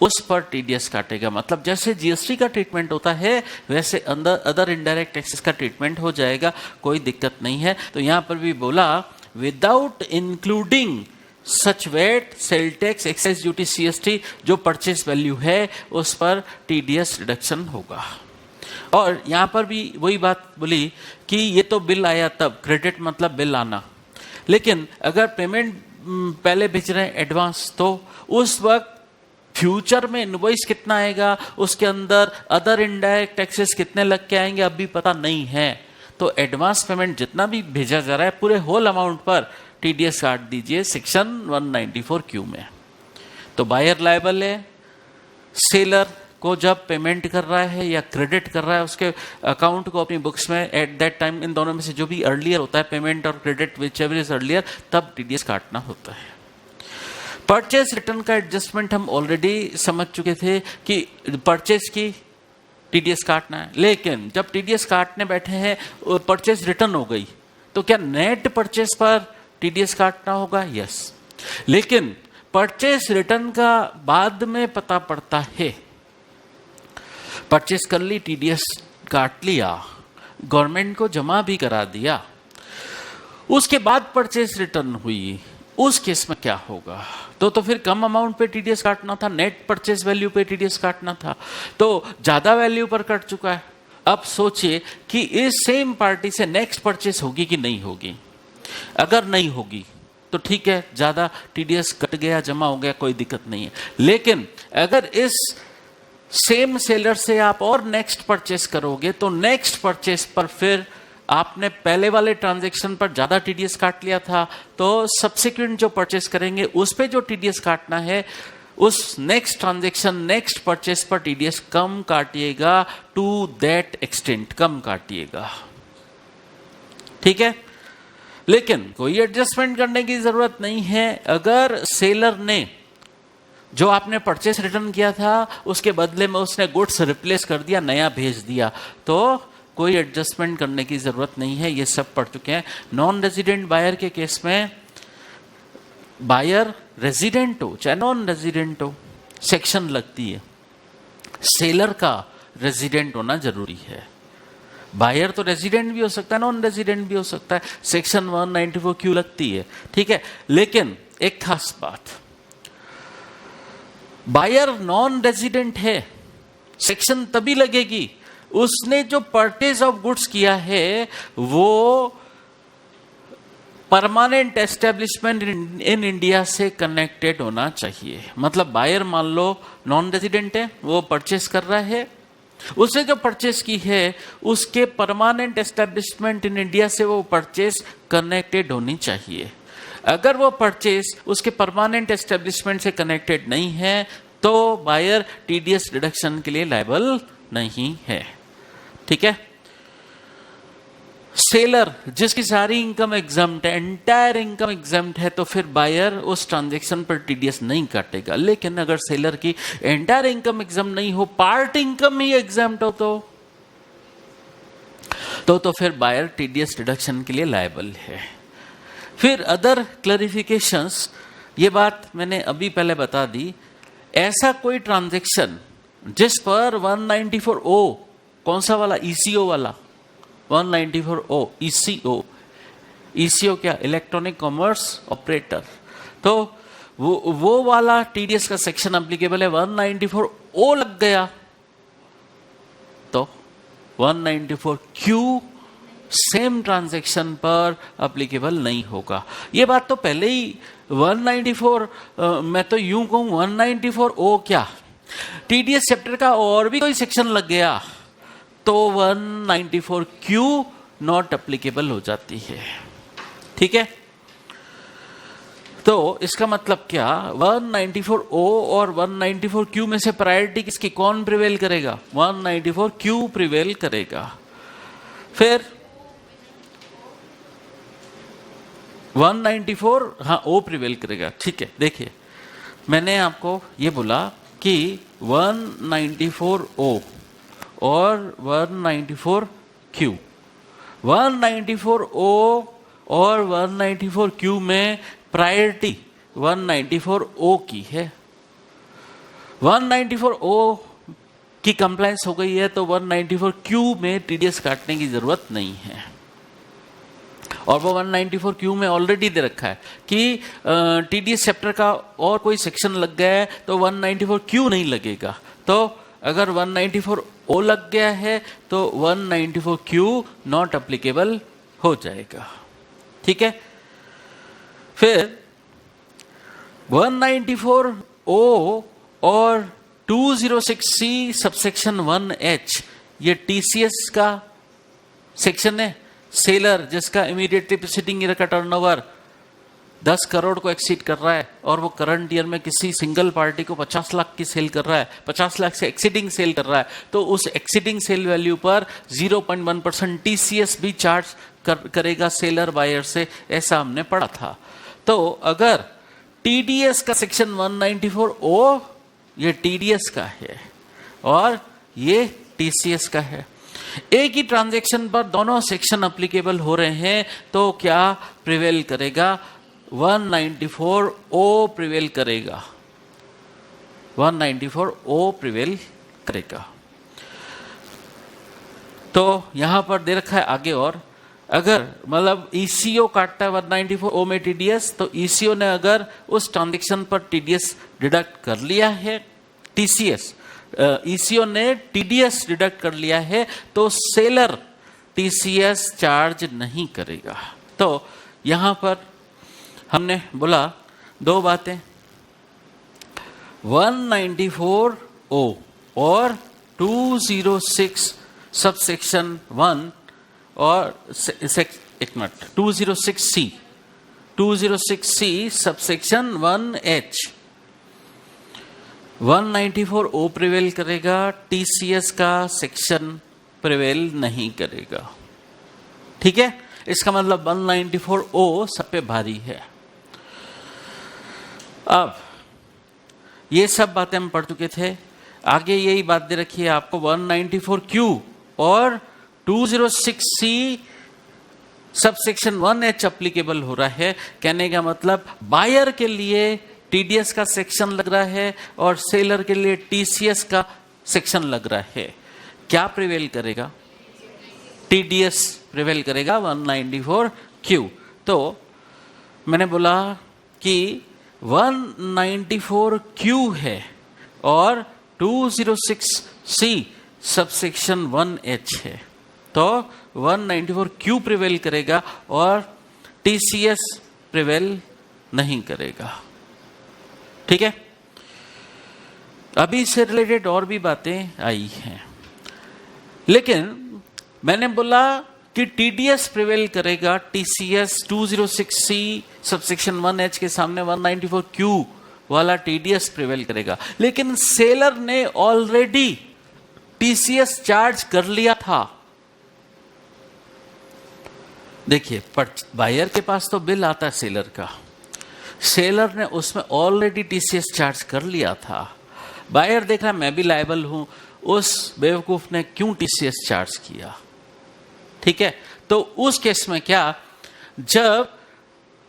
उस पर टीडीएस काटेगा। मतलब जैसे जीएसटी का ट्रीटमेंट होता है वैसे अंदर अदर इनडायरेक्ट टैक्सेस का ट्रीटमेंट हो जाएगा, कोई दिक्कत नहीं है। तो यहां पर भी बोला without including such VAT, sale tax, excise duty, CST, जो परचेज वैल्यू है उस पर टीडीएस रिडक्शन होगा। और यहां पर भी वही बात बोली कि ये तो बिल आया तब, क्रेडिट मतलब बिल आना, लेकिन अगर पेमेंट पहले भेज रहे हैं एडवांस, तो उस वक्त फ्यूचर में इनवॉइस कितना आएगा, उसके अंदर अदर इनडायरेक्ट टैक्सेस कितने लग के आएंगे अभी पता नहीं है। तो एडवांस पेमेंट जितना भी भेजा जा रहा है पूरे होल अमाउंट पर टीडीएस काट दीजिए सेक्शन 194Q में। तो बायर लायबल है, सेलर को जब पेमेंट कर रहा है या क्रेडिट कर रहा है उसके अकाउंट को अपनी बुक्स में एट दैट टाइम, इन दोनों में से जो भी अर्लियर होता है, पेमेंट और क्रेडिट, व्हिचएवर इज अर्लियर, तब टीडीएस काटना होता है। परचेज रिटर्न का एडजस्टमेंट हम ऑलरेडी समझ चुके थे कि परचेज की टीडीएस काटना है, लेकिन जब टीडीएस काटने बैठे हैं और परचेज रिटर्न हो गई तो क्या नेट परचेज पर टीडीएस काटना होगा? यस। लेकिन परचेज रिटर्न का बाद में पता पड़ता है, परचेज कर ली, टीडीएस काट लिया, गवर्नमेंट को जमा भी करा दिया, उसके बाद परचेज रिटर्न हुई, उस केस में क्या होगा? तो फिर कम अमाउंट पे टीडीएस काटना था, नेट परचेज वैल्यू पे टीडीएस काटना था, तो ज्यादा वैल्यू पर कट चुका है। अब सोचिए कि इस सेम पार्टी से नेक्स्ट परचेज होगी कि नहीं होगी। अगर नहीं होगी तो ठीक है, ज्यादा टीडीएस कट गया, जमा हो गया, कोई दिक्कत नहीं है। लेकिन अगर इस सेम सेलर से आप और नेक्स्ट परचेस करोगे तो नेक्स्ट परचेस पर फिर आपने पहले वाले ट्रांजैक्शन पर ज्यादा टीडीएस काट लिया था, तो सब्सिक्वेंट जो परचेस करेंगे उस पे जो टीडीएस काटना है, उस नेक्स्ट ट्रांजैक्शन, नेक्स्ट परचेस पर टीडीएस कम काटिएगा, टू दैट एक्सटेंट कम काटिएगा। ठीक है, लेकिन कोई एडजस्टमेंट करने की जरूरत नहीं है। अगर सेलर ने जो आपने परचेस रिटर्न किया था उसके बदले में उसने गुड्स रिप्लेस कर दिया, नया भेज दिया, तो कोई एडजस्टमेंट करने की जरूरत नहीं है। ये सब पढ़ चुके हैं। नॉन रेजिडेंट बायर के केस में बायर रेजिडेंट हो चाहे नॉन रेजिडेंट हो, सेक्शन लगती है। सेलर का रेजिडेंट होना जरूरी है। बायर तो रेजिडेंट भी हो सकता है, नॉन रेजिडेंट भी हो सकता है, सेक्शन 194Q लगती है। ठीक है, लेकिन एक खास बात, बायर नॉन रेजिडेंट है, सेक्शन तभी लगेगी उसने जो परचेज ऑफ गुड्स किया है वो परमानेंट एस्टेब्लिशमेंट इन इंडिया से कनेक्टेड होना चाहिए। मतलब बायर मान लो नॉन रेजिडेंट है, वो परचेस कर रहा है, उसने जो परचेस की है उसके परमानेंट एस्टेब्लिशमेंट इन इंडिया से वो परचेस कनेक्टेड होनी चाहिए। अगर वो परचेस उसके परमानेंट एस्टेब्लिशमेंट से कनेक्टेड नहीं है तो बायर टीडीएस डिडक्शन के लिए लायबल नहीं है। ठीक है, सेलर जिसकी सारी इनकम एग्जम्प्ट है, एंटायर इनकम एग्जम्प्ट है, तो फिर बायर उस ट्रांजैक्शन पर टीडीएस नहीं काटेगा। लेकिन अगर सेलर की एंटायर इनकम एग्जम्प्ट नहीं हो, पार्ट इनकम ही एग्जम्प्ट हो तो फिर बायर टीडीएस डिडक्शन के लिए लायबल है। फिर अदर क्लैरिफिकेशंस, ये बात मैंने अभी पहले बता दी। ऐसा कोई ट्रांजैक्शन जिस पर 194O, कौन सा वाला, ईसीओ वाला, 194O ईसीओ क्या, इलेक्ट्रॉनिक कॉमर्स ऑपरेटर, तो वो वाला टीडीएस का सेक्शन एप्लीकेबल है। 194O लग गया तो 194Q सेम ट्रांजैक्शन पर अप्लीकेबल नहीं होगा। ये बात तो पहले ही 194 मैं तो यूं कहूं 194 ओ क्या टीडीएस चैप्टर का और भी कोई सेक्शन लग गया तो 194 क्यू नॉट अप्लीकेबल हो जाती है। ठीक है, तो इसका मतलब क्या 194 ओ और 194 क्यू में से प्रायोरिटी किसकी कौन प्रिवेल करेगा? 194 क्यू प्रिवेल करेगा। फिर 194 हाँ ओ प्रिवेल करेगा। ठीक है, देखिए मैंने आपको ये बोला कि 194 ओ और 194 क्यू, 194 ओ और 194 क्यू में प्रायोरिटी 194 ओ की है। 194 ओ की कंप्लायंस हो गई है तो 194 क्यू में टीडीएस काटने की जरूरत नहीं है। और वो 194 क्यू में ऑलरेडी दे रखा है कि टीडीएस चैप्टर का और कोई सेक्शन लग गया है तो 194 क्यू नहीं लगेगा। तो अगर 194 ओ लग गया है तो 194 क्यू नॉट अप्लीकेबल हो जाएगा। ठीक है, फिर 194 ओ और 206C सबसेक्शन 1H ये टीसीएस का सेक्शन है। सेलर जिसका इमीडिएटली प्रीसीडिंग ईयर का टर्नओवर 10 करोड़ को एक्सीड कर रहा है और वो करंट ईयर में किसी सिंगल पार्टी को 50 लाख की सेल कर रहा है, 50 लाख से एक्सीडिंग सेल कर रहा है, तो उस एक्सीडिंग सेल वैल्यू पर 0.1% टीसीएस भी चार्ज करेगा सेलर बायर से, ऐसा हमने पढ़ा था। तो अगर टीडीएस का सेक्शन 194 ओ ये टीडीएस का है और ये टीसीएस का है, एक ही ट्रांजैक्शन पर दोनों सेक्शन अप्लीकेबल हो रहे हैं तो क्या प्रिवेल करेगा? 194 ओ प्रिवेल करेगा, 194 ओ प्रिवेल करेगा। तो यहां पर दे रखा है आगे, और अगर मतलब ईसीओ काटता है 194 ओ में टीडीएस तो ईसीओ ने अगर उस ट्रांजैक्शन पर टीडीएस डिडक्ट कर लिया है, टीसीएस ईसीओ ने टीडीएस डिडक्ट कर लिया है तो सेलर टीसीएस चार्ज नहीं करेगा। तो यहां पर हमने बोला दो बातें, 194 ओ और 206 सबसेक्शन 1 और एक मिनट 206C सबसेक्शन 1H 194 ओ प्रिवेल करेगा, टीसीएस का सेक्शन प्रिवेल नहीं करेगा। ठीक है, इसका मतलब 194 ओ सब पे भारी है। अब ये सब बातें हम पढ़ चुके थे, आगे यही बात दे रखी है आपको 194 क्यू और 206C सबसेक्शन 1H अप्लीकेबल हो रहा है। कहने का मतलब बायर के लिए टीडीएस का सेक्शन लग रहा है और सेलर के लिए टीसीएस का सेक्शन लग रहा है। क्या प्रिवेल करेगा? टीडीएस प्रिवेल करेगा 194 क्यू। तो मैंने बोला कि 194 क्यू है और 206C सबसेक्शन 1H है, तो 194 क्यू प्रिवेल करेगा और टीसीएस प्रिवेल नहीं करेगा। ठीक है, अभी इससे रिलेटेड और भी बातें आई हैं, लेकिन मैंने बोला कि टीडीएस प्रिवेल करेगा, टीसीएस 206C सबसेक्शन 1H के सामने 194 क्यू वाला टीडीएस प्रिवेल करेगा। लेकिन सेलर ने ऑलरेडी टीसीएस चार्ज कर लिया था। देखिए बायर के पास तो बिल आता है सेलर का, सेलर ने उसमें ऑलरेडी टीसीएस चार्ज कर लिया था। बायर देख रहा मैं भी लायबल हूं, उस बेवकूफ ने क्यों टीसीएस चार्ज किया? ठीक है, तो उस केस में क्या, जब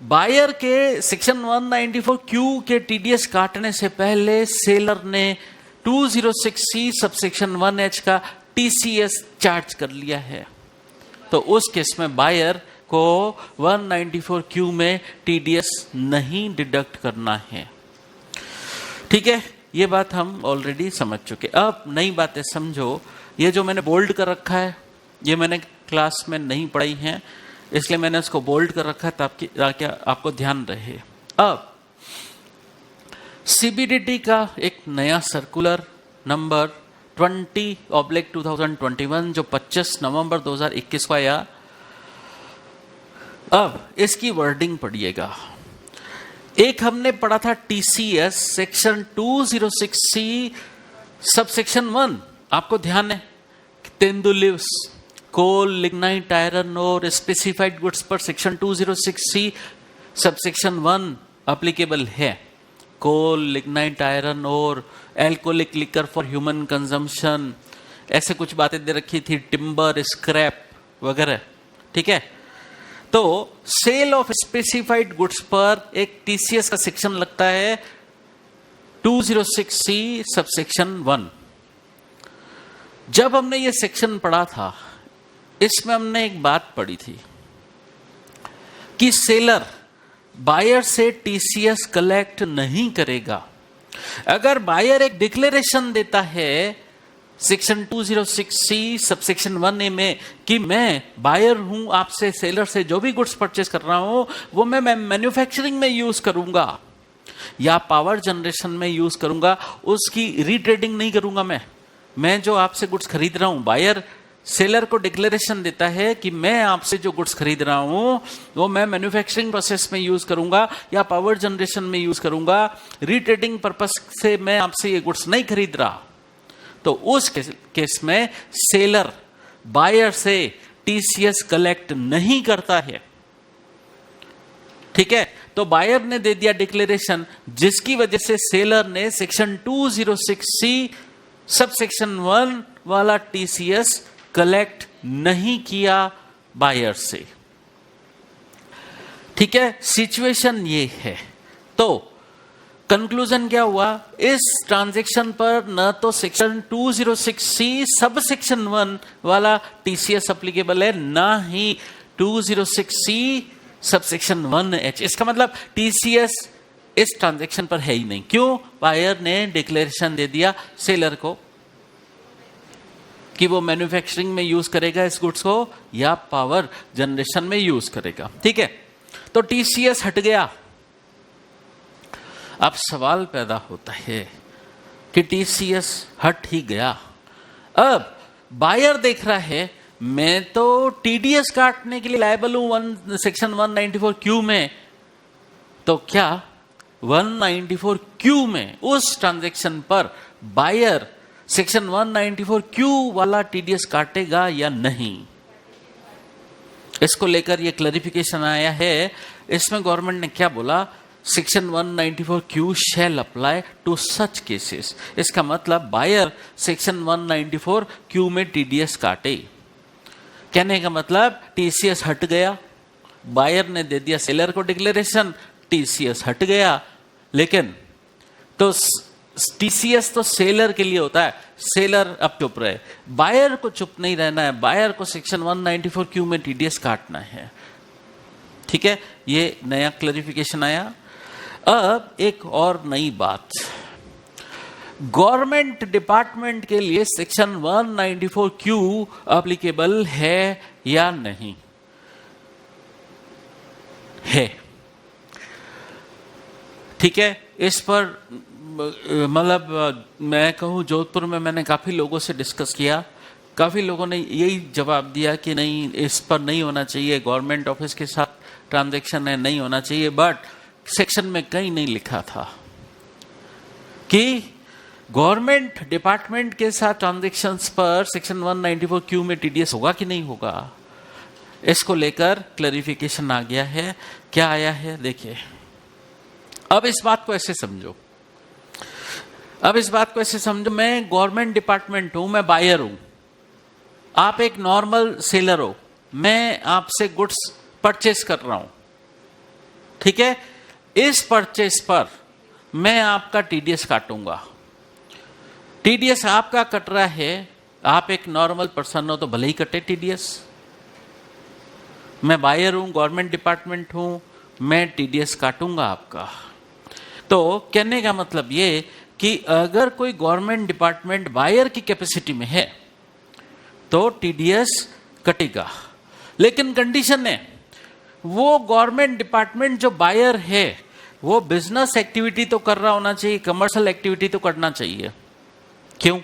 बायर के सेक्शन 194 क्यू के टीडीएस काटने से पहले सेलर ने 206C सबसेक्शन 1H का टीसीएस चार्ज कर लिया है, तो उस केस में बायर को 194 क्यू में टीडीएस नहीं डिडक्ट करना है। ठीक है, ये बात हम ऑलरेडी समझ चुके। अब नई बातें समझो, ये जो मैंने बोल्ड कर रखा है ये मैंने क्लास में नहीं पढ़ाई हैं, इसलिए मैंने उसको बोल्ड कर रखा है ताकि आपको ध्यान रहे। अब सीबीडीटी का एक नया सर्कुलर नंबर 20/2021 जो 25 नवंबर 2021 को आया। अब इसकी वर्डिंग पढ़िएगा। एक हमने पढ़ा था टीसीएस सेक्शन 206C सबसेक्शन 1, आपको ध्यान है, तेंदुलिव्स, कोल, लिग्नाइट, आयरन और स्पेसिफाइड गुड्स पर सेक्शन 206C सबसेक्शन 1 अप्लीकेबल है। कोल, लिग्नाइट, आयरन और alcoholic liquor for human consumption, ऐसे कुछ बातें दे रखी थी, टिम्बर, स्क्रैप वगैरह, ठीक है। तो सेल ऑफ स्पेसिफाइड गुड्स पर एक टीसीएस का सेक्शन लगता है 206C सबसेक्शन 1। जब हमने ये सेक्शन पढ़ा था, इसमें हमने एक बात पढ़ी थी कि सेलर बायर से टीसीएस कलेक्ट नहीं करेगा। अगर बायर एक डिक्लेरेशन देता है सेक्शन 206C सबसेक्शन 1A में कि मैं बायर हूं, आपसे सेलर से जो भी गुड्स परचेस कर रहा हूं वो मैं मैन्युफैक्चरिंग में यूज करूंगा या पावर जनरेशन में यूज करूंगा, उसकी रीट्रेडिंग नहीं करूंगा। मैं जो आपसे गुड्स खरीद रहा हूं, बायर सेलर को डिक्लेरेशन देता है कि मैं आपसे जो गुड्स खरीद रहा हूं वो मैं मैन्युफैक्चरिंग प्रोसेस में यूज करूंगा या पावर जनरेशन में यूज करूंगा, रीट्रेडिंग पर्पस से मैं आपसे ये गुड्स नहीं खरीद रहा। तो उस केस में सेलर बायर से टीसीएस कलेक्ट नहीं करता है, ठीक है। तो बायर ने दे दिया डिक्लेरेशन, जिसकी वजह से सेलर ने सेक्शन 206C सबसेक्शन 1 वाला टीसीएस कलेक्ट नहीं किया बायर से, ठीक है। सिचुएशन ये है। तो कंक्लूजन क्या हुआ, इस ट्रांजैक्शन पर न तो सेक्शन 206C सबसेक्शन 1 वाला टीसीएस एप्लीकेबल है, ना ही 206C सबसेक्शन 1H। इसका मतलब टीसीएस इस ट्रांजैक्शन पर है ही नहीं। क्यों? बायर ने डिक्लेरेशन दे दिया सेलर को कि वो मैन्युफैक्चरिंग में यूज करेगा इस गुड्स को या पावर जनरेशन में यूज करेगा, ठीक है। तो टीसीएस हट गया। अब सवाल पैदा होता है कि टीसीएस हट ही गया, अब बायर देख रहा है मैं तो टीडीएस काटने के लिए लायबल हूं सेक्शन 194Q में, तो क्या 194Q में उस ट्रांजैक्शन पर बायर सेक्शन 194Q वाला टीडीएस काटेगा या नहीं? इसको लेकर ये क्लैरिफिकेशन आया है। इसमें गवर्नमेंट ने क्या बोला, section 194Q shall apply to such cases. इसका मतलब बायर सेक्शन 194Q में टीडीएस काटे। कहने का मतलब टीसीएस हट गया, बायर ने दे दिया सेलर को डिक्लेरेशन, टीसीएस हट गया। लेकिन तो टीसीएस तो सेलर के लिए होता है, सेलर अब चुप रहे, बायर को चुप नहीं रहना है, बायर को सेक्शन 194Q में टीडीएस काटना है, ठीक है। ये नया क्लैरिफिकेशन आया। अब एक और नई बात, गवर्नमेंट डिपार्टमेंट के लिए सेक्शन 194Q एप्लीकेबल है या नहीं है, ठीक है। इस पर मतलब मैं कहूँ जोधपुर में मैंने काफ़ी लोगों से डिस्कस किया, काफ़ी लोगों ने यही जवाब दिया कि नहीं, इस पर नहीं होना चाहिए, गवर्नमेंट ऑफिस के साथ ट्रांजैक्शन है, नहीं होना चाहिए। बट सेक्शन में कहीं नहीं लिखा था कि गवर्नमेंट डिपार्टमेंट के साथ ट्रांजैक्शंस पर सेक्शन 194Q में टीडीएस होगा कि नहीं होगा। इसको लेकर क्लैरिफिकेशन आ गया है। क्या आया है देखिए। अब इस बात को ऐसे समझो, मैं गवर्नमेंट डिपार्टमेंट हूं, मैं बायर हूं, आप एक नॉर्मल सेलर हो, मैं आपसे गुड्स परचेस कर रहा हूं, ठीक है। इस परचेस पर मैं आपका टीडीएस काटूंगा। टीडीएस आपका कट रहा है, आप एक नॉर्मल पर्सन हो तो भले ही कटे टीडीएस। मैं बायर हूं, गवर्नमेंट डिपार्टमेंट हूं, मैं टीडीएस काटूंगा आपका। तो कहने का मतलब ये कि अगर कोई गवर्नमेंट डिपार्टमेंट बायर की कैपेसिटी में है तो टीडीएस कटेगा। लेकिन कंडीशन है वो गवर्नमेंट डिपार्टमेंट जो बायर है वो बिजनेस एक्टिविटी तो कर रहा होना चाहिए, कमर्शियल एक्टिविटी तो करना चाहिए। क्यों?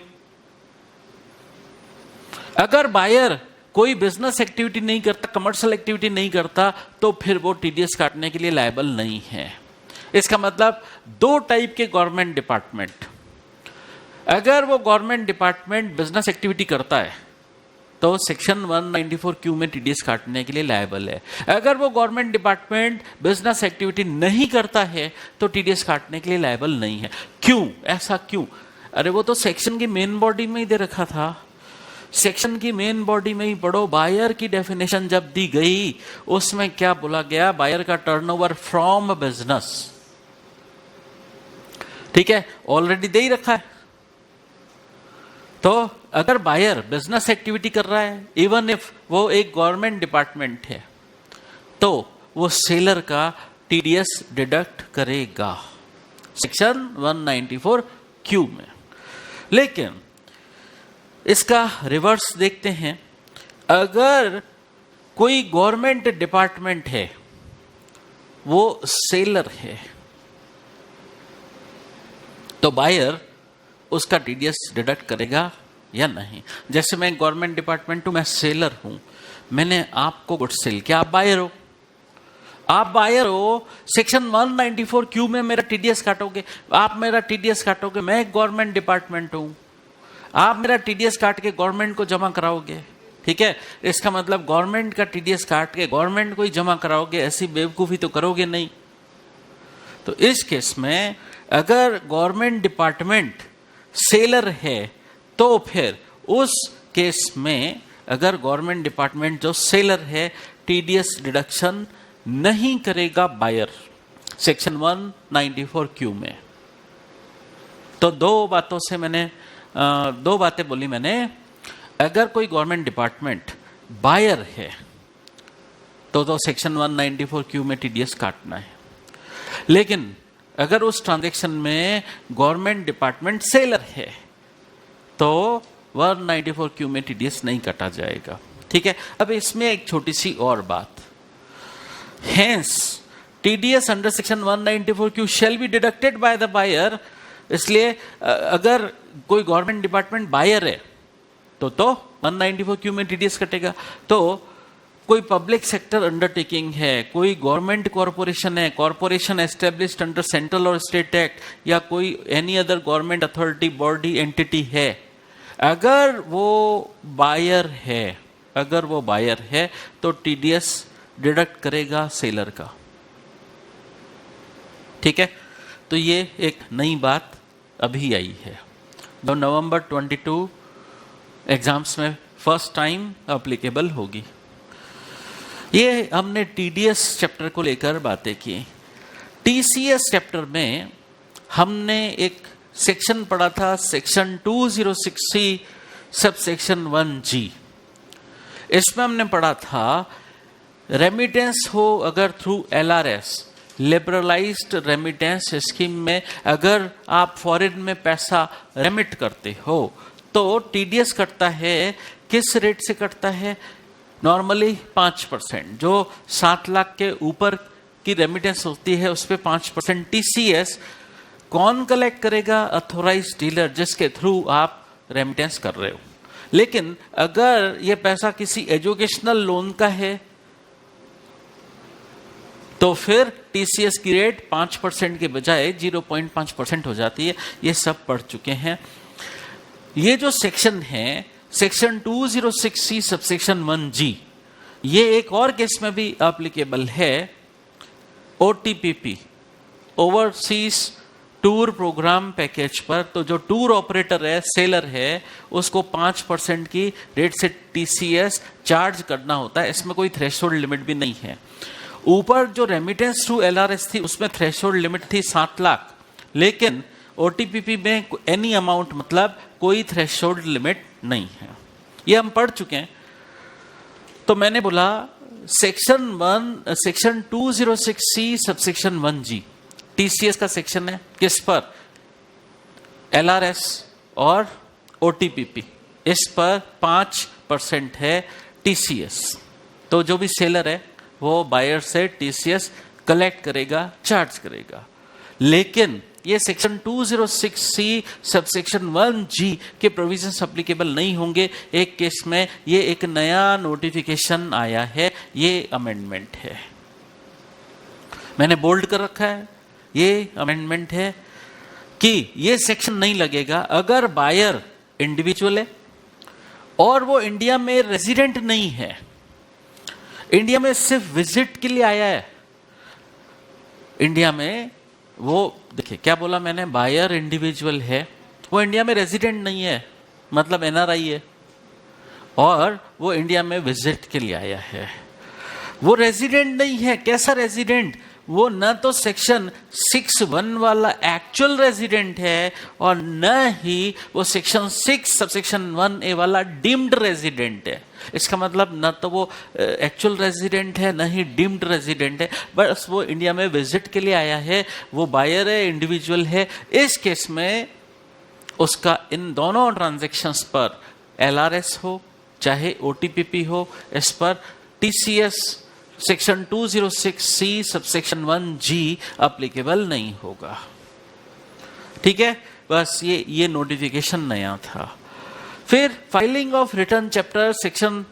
अगर बायर कोई बिजनेस एक्टिविटी नहीं करता, कमर्शियल एक्टिविटी नहीं करता, तो फिर वो टीडीएस काटने के लिए लायबल नहीं है। इसका मतलब दो टाइप के गवर्नमेंट डिपार्टमेंट, अगर वो गवर्नमेंट डिपार्टमेंट बिजनेस एक्टिविटी करता है तो सेक्शन 194Q में टीडीएस काटने के लिए लायबल है। अगर वो गवर्नमेंट डिपार्टमेंट बिजनेस एक्टिविटी नहीं करता है तो टीडीएस काटने के लिए लायबल नहीं है। क्यों? ऐसा क्यों? अरे वो तो सेक्शन की मेन बॉडी में ही दे रखा था। सेक्शन की मेन बॉडी में ही पढ़ो, बायर की डेफिनेशन जब दी गई उसमें क्या बोला गया? बायर का टर्नओवर फ्रॉम बिजनेस, ठीक है, ऑलरेडी दे ही रखा है। तो अगर बायर बिजनेस एक्टिविटी कर रहा है, इवन इफ वो एक गवर्नमेंट डिपार्टमेंट है, तो वो सेलर का टीडीएस डिडक्ट करेगा सेक्शन 194Q में। लेकिन इसका रिवर्स देखते हैं, अगर कोई गवर्नमेंट डिपार्टमेंट है वो सेलर है तो बायर उसका टीडीएस डिडक्ट करेगा या नहीं? जैसे मैं गवर्नमेंट डिपार्टमेंट हूं, मैं सेलर हूं, मैंने आपको गुड्स सेल किया, आप बायर हो, आप बायर हो, सेक्शन 194Q में मेरा टीडीएस काटोगे, आप मेरा टीडीएस काटोगे, मैं एक गवर्नमेंट डिपार्टमेंट हूं, आप मेरा टीडीएस काट के गवर्नमेंट को जमा कराओगे, ठीक है। इसका मतलब गवर्नमेंट का टीडीएस काट के गवर्नमेंट को ही जमा कराओगे, ऐसी बेवकूफ़ी तो करोगे नहीं। तो इस केस में अगर गवर्नमेंट डिपार्टमेंट सेलर है तो फिर उस केस में अगर गवर्नमेंट डिपार्टमेंट जो सेलर है टीडीएस डिडक्शन नहीं करेगा बायर सेक्शन 194Q में। तो दो बातें बोली मैंने। अगर कोई गवर्नमेंट डिपार्टमेंट बायर है तो सेक्शन 194Q में टीडीएस काटना है। लेकिन अगर उस ट्रांजैक्शन में गवर्नमेंट डिपार्टमेंट सेलर है तो 194Q में टीडीएस नहीं काटा जाएगा, ठीक है। अब इसमें एक छोटी सी और बात, hence TDS under section 194Q shall be deducted by the buyer. इसलिए अगर कोई गवर्नमेंट डिपार्टमेंट बायर है तो 194Q में टीडीएस कटेगा। तो कोई पब्लिक सेक्टर अंडरटेकिंग है, कोई गवर्नमेंट कॉरपोरेशन है, कॉरपोरेशन एस्टेब्लिश्ड अंडर सेंट्रल और स्टेट एक्ट, या कोई any other government authority body entity है, अगर वो बायर है तो टीडीएस डिडक्ट करेगा सेलर का, ठीक है। तो ये एक नई बात अभी आई है जो नवंबर 22 एग्जाम्स में फर्स्ट टाइम अप्लीकेबल होगी। ये हमने टीडीएस चैप्टर को लेकर बातें की। टीसीएस चैप्टर में हमने एक सेक्शन पढ़ा था, सेक्शन 206C सबसेक्शन 1G। इसमें हमने पढ़ा था रेमिटेंस हो अगर through LRS liberalised remittance scheme में अगर आप फॉरेन में पैसा रेमिट करते हो तो टीडीएस कटता है। किस रेट से कटता है? नॉर्मली 5%। जो 7 लाख के ऊपर की रेमिटेंस होती है उस पर 5% टीसीएस कौन कलेक्ट करेगा? अथोराइज डीलर जिसके थ्रू आप रेमिटेंस कर रहे हो। लेकिन अगर ये पैसा किसी एजुकेशनल लोन का है तो फिर टीसीएस की रेट 5% के बजाय 0.5% हो जाती है। ये सब पढ़ चुके हैं। ये जो सेक्शन है सेक्शन 206C सबसेक्शन 1G, ये एक और केस में भी एप्लीकेबल है। OTPP overseas tour program package पर तो जो टूर ऑपरेटर है, सेलर है, उसको 5% की रेट से टीसीएस चार्ज करना होता है। इसमें कोई थ्रेशोल्ड लिमिट भी नहीं है। ऊपर जो रेमिटेंस टू LRS थी उसमें थ्रेशोल्ड लिमिट थी 7 लाख, लेकिन OTPP में एनी अमाउंट मतलब कोई थ्रेशोल्ड लिमिट नहीं है। ये हम पढ़ चुके हैं। तो मैंने बोला section 206C subsection 1G TCS का सेक्शन है। किस पर? LRS और OTPP। इस पर 5% है टीसीएस। तो जो भी सेलर है वो बायर से टीसीएस कलेक्ट करेगा, चार्ज करेगा। लेकिन ये सेक्शन 206C सबसेक्शन 1G के प्रोविजंस एप्लीकेबल नहीं होंगे। एक केस में ये एक नया नोटिफिकेशन आया है, ये अमेंडमेंट है, मैंने बोल्ड कर रखा है, ये अमेंडमेंट है कि ये सेक्शन नहीं लगेगा अगर बायर इंडिविजुअल है और वो इंडिया में रेजिडेंट नहीं है, इंडिया में सिर्फ विजिट के लिए आया है। इंडिया में वो देखिए क्या बोला मैंने, बायर इंडिविजुअल है, वो इंडिया में रेजिडेंट नहीं है, मतलब एनआरआई है, और वो इंडिया में विजिट के लिए आया है। वो रेजिडेंट नहीं है, कैसा रेजिडेंट, वो न तो सेक्शन 6(1) वाला एक्चुअल रेजिडेंट है और न ही वो सेक्शन 6 सबसेक्शन 1A वाला डीम्ड रेजिडेंट है। इसका मतलब न तो वो एक्चुअल रेजिडेंट है न ही डीम्ड रेजिडेंट है, बस वो इंडिया में विजिट के लिए आया है, वो बायर है, इंडिविजुअल है। इस केस में उसका इन दोनों ट्रांजैक्शंस पर LRS हो चाहे OTPP हो, इस पर TCS section 206C subsection 1G applicable नहीं होगा। ठीक है, बस ये नोटिफिकेशन नया था। फिर filing of return chapter section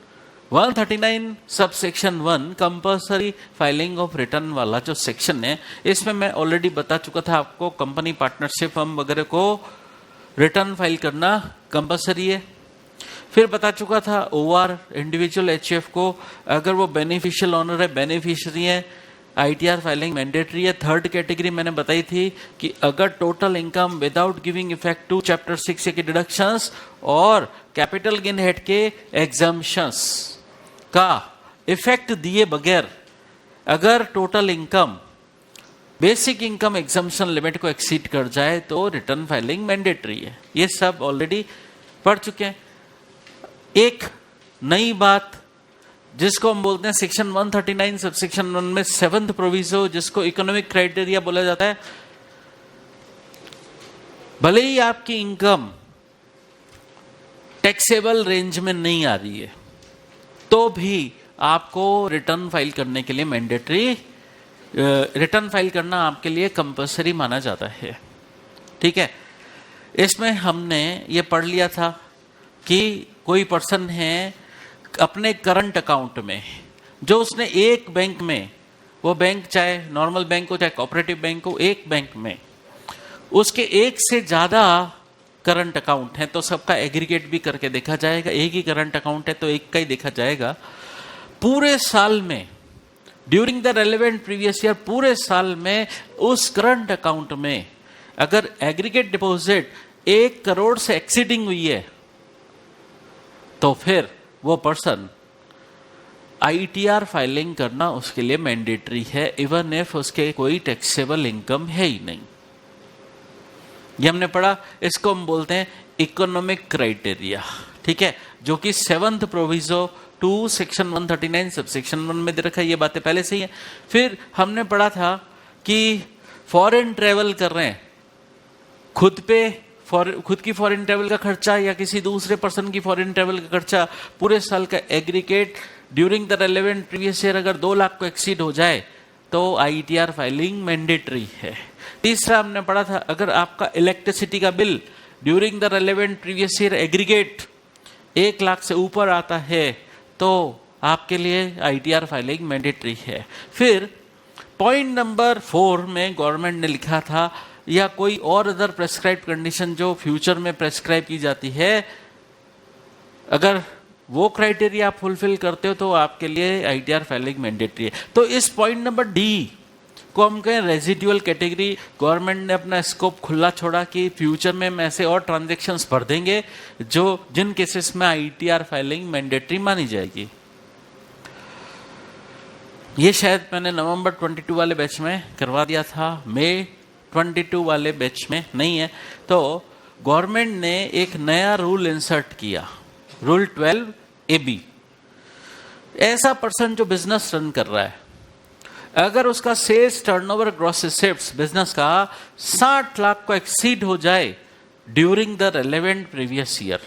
139 subsection 1 compulsory filing of return वाला जो सेक्शन है, इसमें मैं ऑलरेडी बता चुका था आपको, कंपनी पार्टनरशिप फर्म वगैरह को रिटर्न फाइल करना कंपल्सरी है। फिर बता चुका था OR इंडिविजुअल HF को अगर वो बेनिफिशियल ऑनर है, बेनिफिशियरी है, ITR फाइलिंग मैंडेटरी है। थर्ड कैटेगरी मैंने बताई थी कि अगर total income without giving effect to chapter 6 के डिडक्शंस और कैपिटल गेन हेड के एग्जाम्पशंस का इफेक्ट दिए बगैर अगर total income basic income exemption limit को एक्सीड कर जाए तो रिटर्न फाइलिंग मैंडेटरी है। ये सब ऑलरेडी पढ़ चुके हैं। एक नई बात जिसको हम बोलते हैं सेक्शन 139 सबसेक्शन 1 में 7th प्रोविजो, जिसको इकोनॉमिक क्राइटेरिया बोला जाता है। भले ही आपकी इनकम टैक्सेबल रेंज में नहीं आ रही है तो भी आपको रिटर्न फाइल करने के लिए मैंडेटरी, रिटर्न फाइल करना आपके लिए कंपल्सरी माना जाता है। ठीक है, इसमें हमने ये पढ़ लिया था कि कोई पर्सन है अपने करंट अकाउंट में जो उसने एक बैंक में, वो बैंक चाहे नॉर्मल बैंक हो चाहे कोऑपरेटिव बैंक हो, एक बैंक में उसके एक से ज़्यादा करंट अकाउंट है तो सबका एग्रीगेट भी करके देखा जाएगा। एक ही करंट अकाउंट है तो एक का ही देखा जाएगा। पूरे साल में during the relevant previous year, पूरे साल में उस करंट अकाउंट में अगर एग्रीगेट डिपॉजिट 1 करोड़ से एक्सीडिंग हुई है तो फिर वो पर्सन ITR फाइलिंग करना उसके लिए मैंडेटरी है, इवन इफ उसके कोई टैक्सेबल इनकम है ही नहीं। ये हमने पढ़ा, इसको हम बोलते हैं इकोनॉमिक क्राइटेरिया। ठीक है, जो कि 7th प्रोविजो 2 सेक्शन 139 सबसेक्शन 1 में दे रखा है। ये बातें पहले से ही है। फिर हमने पढ़ा था कि फॉरेन ट्रेवल कर रहे हैं, खुद की फॉरेन ट्रेवल का खर्चा या किसी दूसरे पर्सन की फॉरेन ट्रेवल का खर्चा, पूरे साल का aggregate during the relevant previous year अगर 2 लाख को एक्सीड हो जाए तो ITR फाइलिंग मैंडेटरी है। तीसरा हमने पढ़ा था अगर आपका इलेक्ट्रिसिटी का bill during the relevant previous year aggregate 1 lakh से ऊपर आता है तो आपके लिए ITR फाइलिंग मैंडेटरी है। फिर पॉइंट नंबर 4 में गवर्नमेंट ने लिखा था या कोई और अदर प्रेस्क्राइब कंडीशन जो फ्यूचर में प्रेस्क्राइब की जाती है, अगर वो क्राइटेरिया आप फुलफिल करते हो तो आपके लिए ITR फाइलिंग मैंडेटरी है। तो इस पॉइंट नंबर D को हम कहें रेजिडुअल कैटेगरी। गवर्नमेंट ने अपना स्कोप खुला छोड़ा कि फ्यूचर में हम ऐसे और ट्रांजैक्शंस भर देंगे जिन केसेस में ITR फाइलिंग मैंडेटरी मानी जाएगी। ये शायद मैंने नवंबर 22 वाले बैच में करवा दिया था, मई 22 वाले बैच में नहीं है। तो गवर्नमेंट ने एक नया रूल इंसर्ट किया, रूल 12AB। ऐसा पर्सन जो बिजनेस रन कर रहा है, अगर उसका sales turnover gross receives business का 60 लाख को एक्सीड हो जाए during the relevant previous year,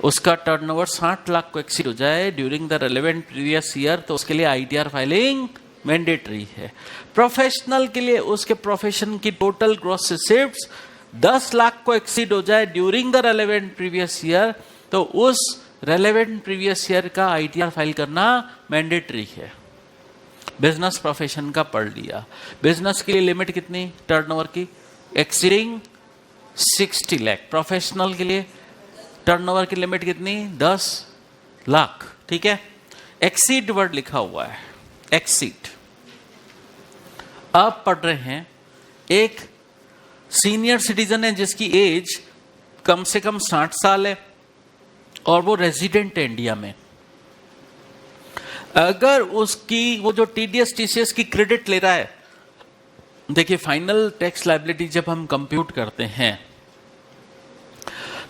उसका टर्नओवर 60 लाख को एक्सीड हो जाए during the relevant previous year, तो उसके लिए आईटीआर फाइलिंग मैंडेटरी है। प्रोफेशनल के लिए उसके प्रोफेशन की टोटल ग्रॉस रिसीव्स 10 लाख को एक्सीड हो जाए during the relevant previous year, तो उस रेलेवेंट प्रीवियस ईयर का आईटीआर फाइल करना मैंडेटरी है। बिजनेस प्रोफेशन का पढ़ लिया। बिजनेस के लिए लिमिट कितनी टर्नओवर की? एक्सीडिंग 60 लाख। प्रोफेशनल के लिए टर्नओवर की लिमिट कितनी? 10 लाख। ठीक है, एक्सीड वर्ड लिखा हुआ है, एक्सीड। आप पढ़ रहे हैं एक सीनियर सिटीजन है जिसकी एज कम से कम 60 साल है और वो रेजिडेंट है इंडिया में। अगर उसकी वो जो टीडीएस टीसीएस की क्रेडिट ले रहा है, देखिए फाइनल टैक्स लायबिलिटी जब हम कंप्यूट करते हैं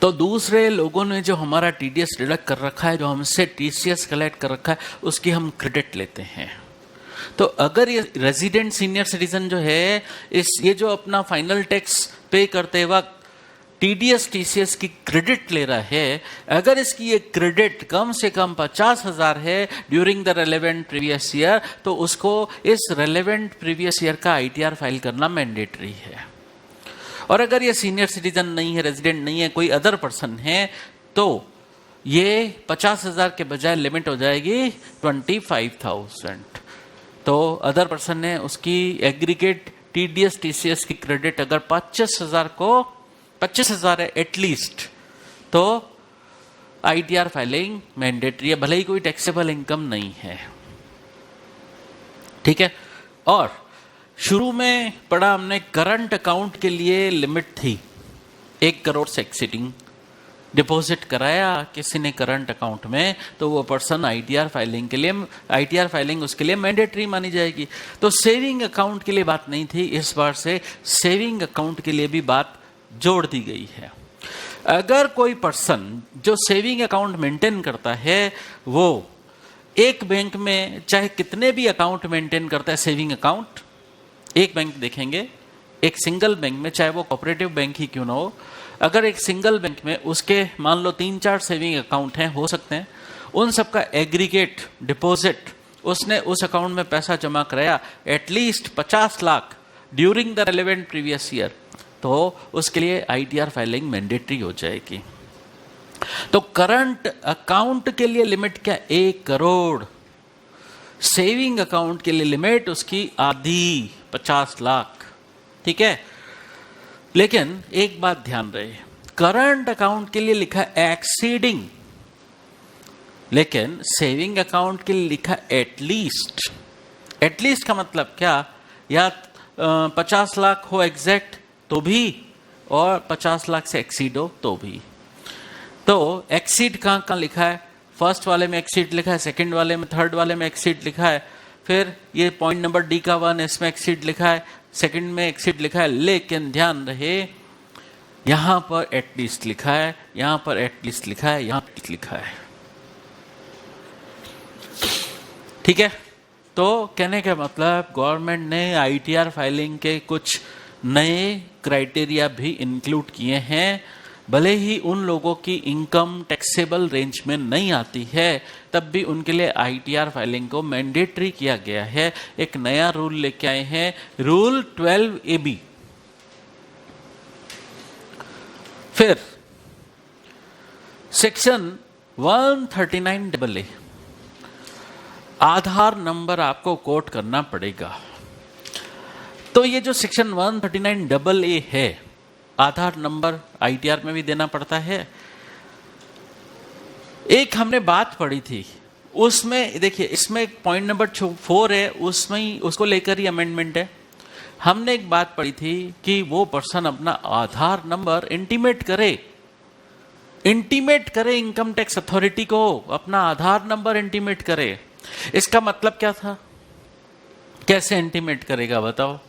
तो दूसरे लोगों ने जो हमारा टीडीएस डिडक्ट कर रखा है, जो हमसे टीसीएस कलेक्ट कर रखा है, उसकी हम क्रेडिट लेते हैं। तो अगर ये रेजिडेंट सीनियर सिटीजन जो है ये जो अपना फाइनल टैक्स पे करते वक्त टीडीएस टीसीएस की क्रेडिट ले रहा है, अगर इसकी ये क्रेडिट कम से कम 50,000 है during the relevant previous year, तो उसको इस रेलेवेंट प्रीवियस ईयर का आईटीआर फाइल करना मैंडेटरी है। और अगर ये सीनियर सिटीजन नहीं है, रेजिडेंट नहीं है, कोई अदर पर्सन है, तो ये 50,000 के बजाय लिमिट हो जाएगी 25,000। तो अदर पर्सन ने उसकी एग्रीगेट टीडीएस टीसीएस की क्रेडिट अगर 25,000 है एटलीस्ट, तो आईटीआर फाइलिंग मैंडेटरी है, भले ही कोई टैक्सेबल इनकम नहीं है। ठीक है, और शुरू में पढ़ा हमने करंट अकाउंट के लिए लिमिट थी 1 करोड़ से एक्सीडिंग। डिपॉजिट कराया किसी ने करंट अकाउंट में, तो वो पर्सन आईटीआर फाइलिंग उसके लिए मैंडेटरी मानी जाएगी। तो सेविंग अकाउंट के लिए बात नहीं थी, इस बार से सेविंग अकाउंट के लिए भी बात जोड़ दी गई है। अगर कोई पर्सन जो सेविंग अकाउंट मेंटेन करता है, वो एक बैंक में चाहे कितने भी अकाउंट मेंटेन करता है, सेविंग अकाउंट एक बैंक देखेंगे, एक सिंगल बैंक में, चाहे वो कोऑपरेटिव बैंक ही क्यों ना हो, अगर एक सिंगल बैंक में उसके मान लो 3-4 सेविंग अकाउंट हैं, हो सकते हैं, उन सबका एग्रीगेट डिपॉजिट उसने उस अकाउंट में पैसा जमा कराया at least 50 lakh during the relevant previous year, तो उसके लिए आईटीआर फाइलिंग मैंडेटरी हो जाएगी। तो करंट अकाउंट के लिए लिमिट क्या? 1 करोड़। सेविंग अकाउंट के लिए लिमिट उसकी आधी 50 लाख। ठीक है, लेकिन एक बात ध्यान रहे, करंट अकाउंट के लिए लिखा एक्सीडिंग, लेकिन सेविंग अकाउंट के लिए लिखा एटलीस्ट। एटलीस्ट का मतलब क्या? या 50 लाख हो एग्जैक्ट तो भी, और 50 लाख से एक्सीड हो तो भी। तो एक्सीड कहाँ लिखा है? फर्स्ट वाले में एक्सीड लिखा है, सेकंड वाले में, थर्ड वाले में एक्सीड लिखा है, फिर ये पॉइंट नंबर डी का 1 इसमें एक्सीड लिखा है, सेकंड में एक्सीड लिखा है, लेकिन ध्यान रहे यहां पर एटलीस्ट लिखा है, यहां पर एटलीस्ट लिखा है, यहां पर लिखा है। ठीक है, तो कहने का मतलब गवर्नमेंट ने आईटीआर फाइलिंग के कुछ नए क्राइटेरिया भी इंक्लूड किए हैं। भले ही उन लोगों की इनकम टैक्सेबल रेंज में नहीं आती है, तब भी उनके लिए आईटीआर फाइलिंग को मैंडेटरी किया गया है। एक नया रूल लेके आए हैं, रूल 12AB। फिर सेक्शन 139AA, आधार नंबर आपको कोट करना पड़ेगा। तो ये जो सेक्शन 139AA है, आधार नंबर आईटीआर में भी देना पड़ता है। एक हमने बात पढ़ी थी, उसमें देखिए, इसमें पॉइंट नंबर 4 है, उसमें ही उसको लेकर ही अमेंडमेंट है। हमने एक बात पढ़ी थी कि वो पर्सन अपना आधार नंबर इंटीमेट करे इनकम टैक्स अथॉरिटी को, अपना आधार नंबर इंटीमेट करे। इसका मतलब क्या था? कैसे इंटीमेट करेगा बताओ?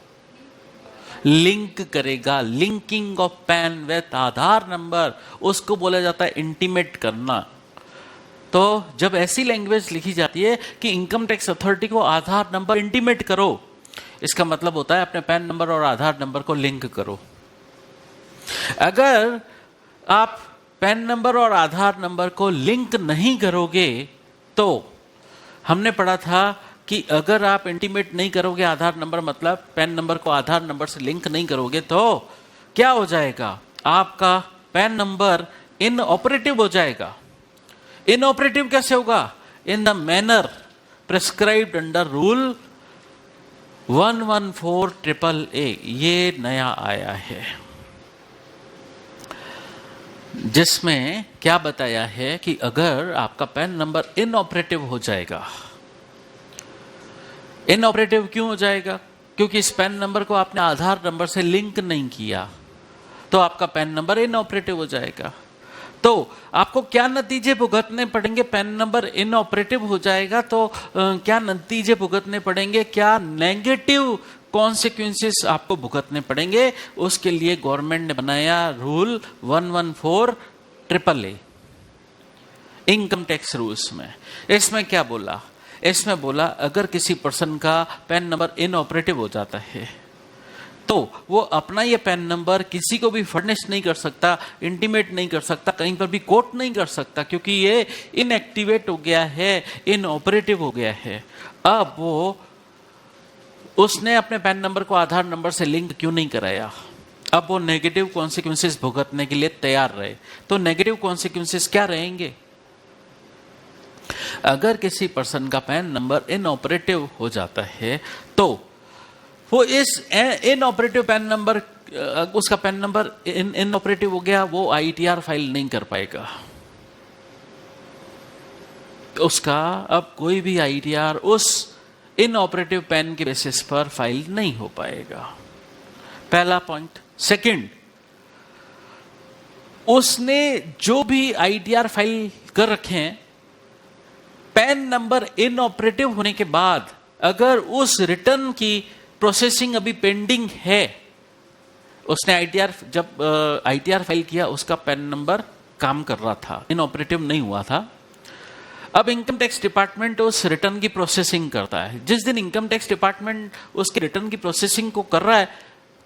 लिंक करेगा, linking of pan with Aadhaar number, उसको बोला जाता है इंटीमेट करना। तो जब ऐसी लैंग्वेज लिखी जाती है कि इनकम टैक्स अथॉरिटी को आधार नंबर इंटीमेट करो, इसका मतलब होता है अपने पैन नंबर और आधार नंबर को लिंक करो। अगर आप पैन नंबर और आधार नंबर को लिंक नहीं करोगे तो हमने पढ़ा था कि अगर आप इंटीमेट नहीं करोगे आधार नंबर, मतलब पैन नंबर को आधार नंबर से लिंक नहीं करोगे, तो क्या हो जाएगा, आपका पैन नंबर इनऑपरेटिव हो जाएगा। इनऑपरेटिव कैसे होगा? In the manner prescribed under rule 114AA, ये नया आया है, जिसमें क्या बताया है कि अगर आपका पैन नंबर इनऑपरेटिव हो जाएगा। इनऑपरेटिव क्यों हो जाएगा? क्योंकि इस पैन नंबर को आपने आधार नंबर से लिंक नहीं किया, तो आपका पैन नंबर इनऑपरेटिव हो जाएगा। तो आपको क्या नतीजे भुगतने पड़ेंगे? पैन नंबर इनऑपरेटिव हो जाएगा तो क्या नतीजे भुगतने पड़ेंगे, क्या नेगेटिव कॉन्सिक्वेंसेस आपको भुगतने पड़ेंगे, उसके लिए गवर्नमेंट ने बनाया rule 114AA, income tax rules में। इसमें क्या बोला? इसमें बोला अगर किसी पर्सन का पैन नंबर इनऑपरेटिव हो जाता है तो वो अपना ये पैन नंबर किसी को भी फर्निश नहीं कर सकता, इंटीमेट नहीं कर सकता, कहीं पर भी कोट नहीं कर सकता, क्योंकि ये इनएक्टिवेट हो गया है, इनऑपरेटिव हो गया है। अब वो उसने अपने पैन नंबर को आधार नंबर से लिंक क्यों नहीं कराया? अब वो नेगेटिव कॉन्सिक्वेंसेस भुगतने के लिए तैयार रहे। तो नेगेटिव कॉन्सिक्वेंसेस क्या रहेंगे? अगर किसी पर्सन का पैन नंबर इनऑपरेटिव हो जाता है तो वो इस इनऑपरेटिव पैन नंबर, उसका पैन नंबर इनऑपरेटिव हो गया, वो ITR फाइल नहीं कर पाएगा। उसका अब कोई भी ITR उस इनऑपरेटिव पैन के बेसिस पर फाइल नहीं हो पाएगा। पहला पॉइंट। सेकंड, उसने जो भी ITR फाइल कर रखे हैं, पैन नंबर इनऑपरेटिव होने के बाद अगर उस रिटर्न की प्रोसेसिंग अभी पेंडिंग है, उसने जब ITR फाइल किया उसका पैन नंबर काम कर रहा था, इनऑपरेटिव नहीं हुआ था। अब इनकम टैक्स डिपार्टमेंट उस रिटर्न की प्रोसेसिंग करता है। जिस दिन इनकम टैक्स डिपार्टमेंट उसके रिटर्न की प्रोसेसिंग को कर रहा है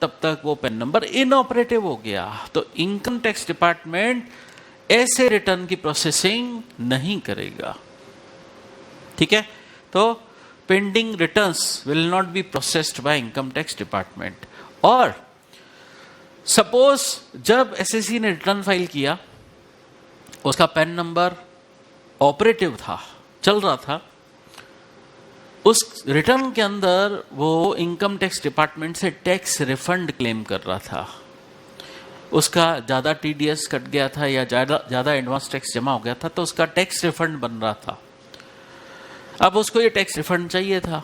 तब तक वो पैन नंबर इनऑपरेटिव हो गया। तो इनकम टैक्स डिपार्टमेंट ऐसे रिटर्न की प्रोसेसिंग नहीं करेगा। ठीक है? तो pending returns will not be processed bye income tax department. और सपोज जब एसएससी ने रिटर्न फाइल किया, उसका पैन नंबर ऑपरेटिव था, चल रहा था, उस रिटर्न के अंदर वो इनकम टैक्स डिपार्टमेंट से टैक्स रिफंड क्लेम कर रहा था, उसका ज़्यादा TDS कट गया था या ज़्यादा एडवांस टैक्स जमा हो गया था, तो उसका टैक्स रिफंड बन रहा था। अब उसको ये टैक्स रिफंड चाहिए था,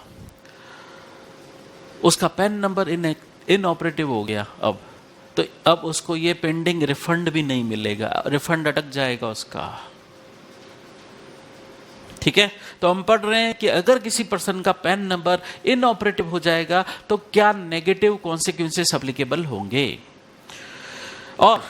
उसका पैन नंबर इनऑपरेटिव हो गया। तो अब उसको ये पेंडिंग रिफंड भी नहीं मिलेगा, रिफंड अटक जाएगा उसका। ठीक है? तो हम पढ़ रहे हैं कि अगर किसी पर्सन का पैन नंबर इनऑपरेटिव हो जाएगा तो क्या नेगेटिव कॉन्सिक्वेंसेस एप्लीकेबल होंगे। और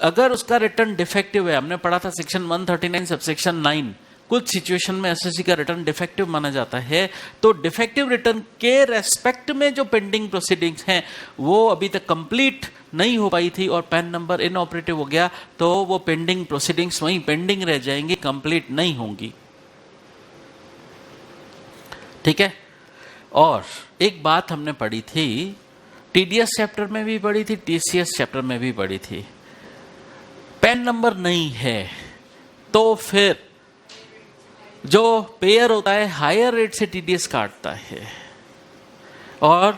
अगर उसका रिटर्न डिफेक्टिव है, हमने पढ़ा था सेक्शन 139 सबसेक्शन 9, कुछ सिचुएशन में एसएससी का रिटर्न डिफेक्टिव माना जाता है, तो डिफेक्टिव रिटर्न के रेस्पेक्ट में जो पेंडिंग प्रोसीडिंग्स हैं वो अभी तक कंप्लीट नहीं हो पाई थी और पैन नंबर इनऑपरेटिव हो गया, तो वो पेंडिंग प्रोसीडिंग्स वहीं पेंडिंग रह जाएंगी, कंप्लीट नहीं होंगी। ठीक है? और एक बात हमने पढ़ी थी, TDS चैप्टर में भी पढ़ी थी, TCS चैप्टर में भी पढ़ी थी, पैन नंबर नहीं है तो फिर जो पेयर होता है हायर रेट से TDS काटता है, और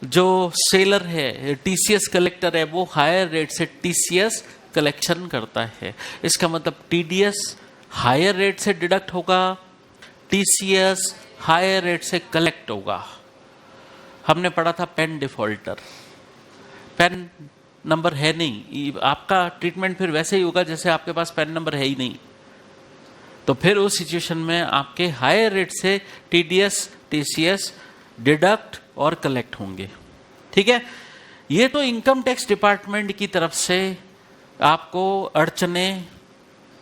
जो सेलर है, TCS कलेक्टर है, वो हायर रेट से TCS कलेक्शन करता है। इसका मतलब TDS हायर रेट से डिडक्ट होगा, TCS हायर रेट से कलेक्ट होगा। हमने पढ़ा था पैन डिफॉल्टर, पैन नंबर है नहीं, आपका ट्रीटमेंट फिर वैसे ही होगा जैसे आपके पास पैन नंबर है ही नहीं। तो फिर उस सिचुएशन में आपके हायर रेट से TDS TCS डिडक्ट और कलेक्ट होंगे। ठीक है? ये तो इनकम टैक्स डिपार्टमेंट की तरफ से आपको अड़चने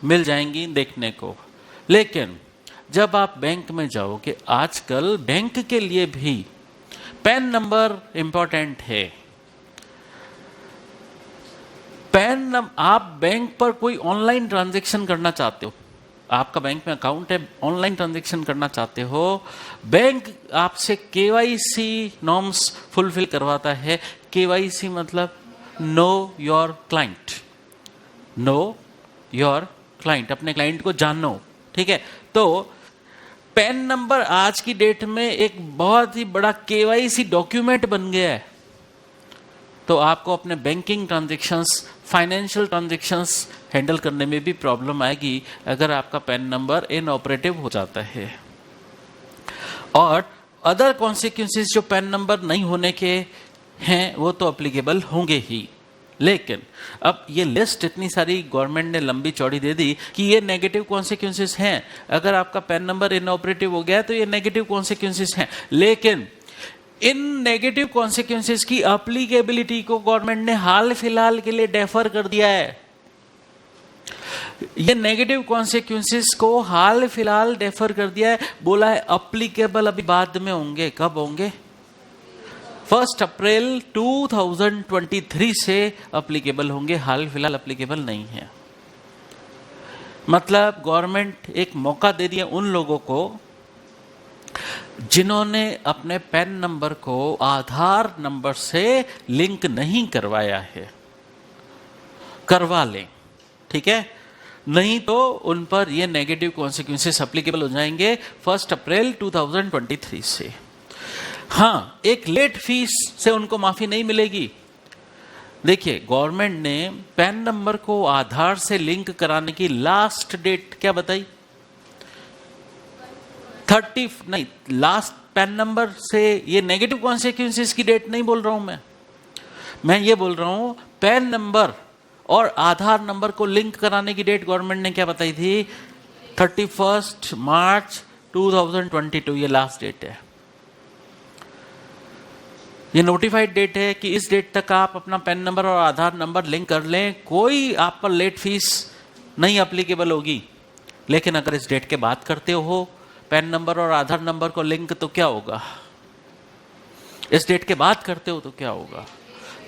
मिल जाएंगी देखने को। लेकिन जब आप बैंक में जाओगे, आजकल बैंक के लिए भी पैन नंबर इंपॉर्टेंट है। आप बैंक पर कोई ऑनलाइन ट्रांजैक्शन करना चाहते हो, आपका बैंक में अकाउंट है, ऑनलाइन ट्रांजैक्शन करना चाहते हो, बैंक आपसे केवाईसी नॉर्म्स फुलफिल करवाता है। केवाईसी मतलब know your client, know your client, अपने क्लाइंट को जानो, ठीक है। तो पैन नंबर आज की डेट में एक बहुत ही बड़ा केवाईसी डॉक्यूमेंट बन गया है। तो आपको अपने banking transactions, financial transactions handle करने में भी प्रॉब्लम आएगी अगर आपका पैन नंबर इनऑपरेटिव हो जाता है। और अदर कॉन्सिक्वेंसेस जो पैन नंबर नहीं होने के हैं वो तो अप्लीकेबल होंगे ही। लेकिन अब ये लिस्ट इतनी सारी गवर्नमेंट ने लंबी चौड़ी दे दी कि ये नेगेटिव कॉन्सिक्वेंसेस हैं। अगर आपका पैन नंबर इनऑपरेटिव हो गया तो ये नेगेटिव कॉन्सिक्वेंसेस हैं। लेकिन इन नेगेटिव कॉन्सिक्वेंसेस की एप्लीकेबिलिटी को गवर्नमेंट ने हाल फिलहाल के लिए डेफर कर दिया है। ये नेगेटिव कॉन्सिक्वेंसेस को हाल फिलहाल डेफर कर दिया है, बोला है एप्लीकेबल अभी बाद में होंगे। कब होंगे? 1 अप्रैल 2023 से एप्लीकेबल होंगे, हाल फिलहाल एप्लीकेबल नहीं है। मतलब गवर्नमेंट एक मौका दे दिया उन लोगों को जिन्होंने अपने पैन नंबर को आधार नंबर से लिंक नहीं करवाया है, करवा लें, ठीक है। नहीं तो उन पर ये नेगेटिव कॉन्सिक्वेंसेस एप्लीकेबल हो जाएंगे 1 अप्रैल 2023 से। हाँ, एक लेट फीस से उनको माफी नहीं मिलेगी। देखिए, गवर्नमेंट ने पैन नंबर को आधार से लिंक कराने की लास्ट डेट क्या बताई? 30 नहीं, लास्ट पैन नंबर से, ये नेगेटिव कॉन्सिक्वेंसेस की डेट नहीं बोल रहा हूं मैं ये बोल रहा हूं पैन नंबर और आधार नंबर को लिंक कराने की डेट गवर्नमेंट ने क्या बताई थी? 31 मार्च 2022, ये लास्ट डेट है। ये नोटिफाइड डेट है कि इस डेट तक आप अपना पैन नंबर और आधार नंबर लिंक कर लें, कोई आप पर लेट फीस नहीं एप्लीकेबल होगी। लेकिन अगर इस डेट के बाद करते हो पैन नंबर और आधार नंबर को लिंक, तो क्या होगा? इस डेट के बाद करते हो तो क्या होगा?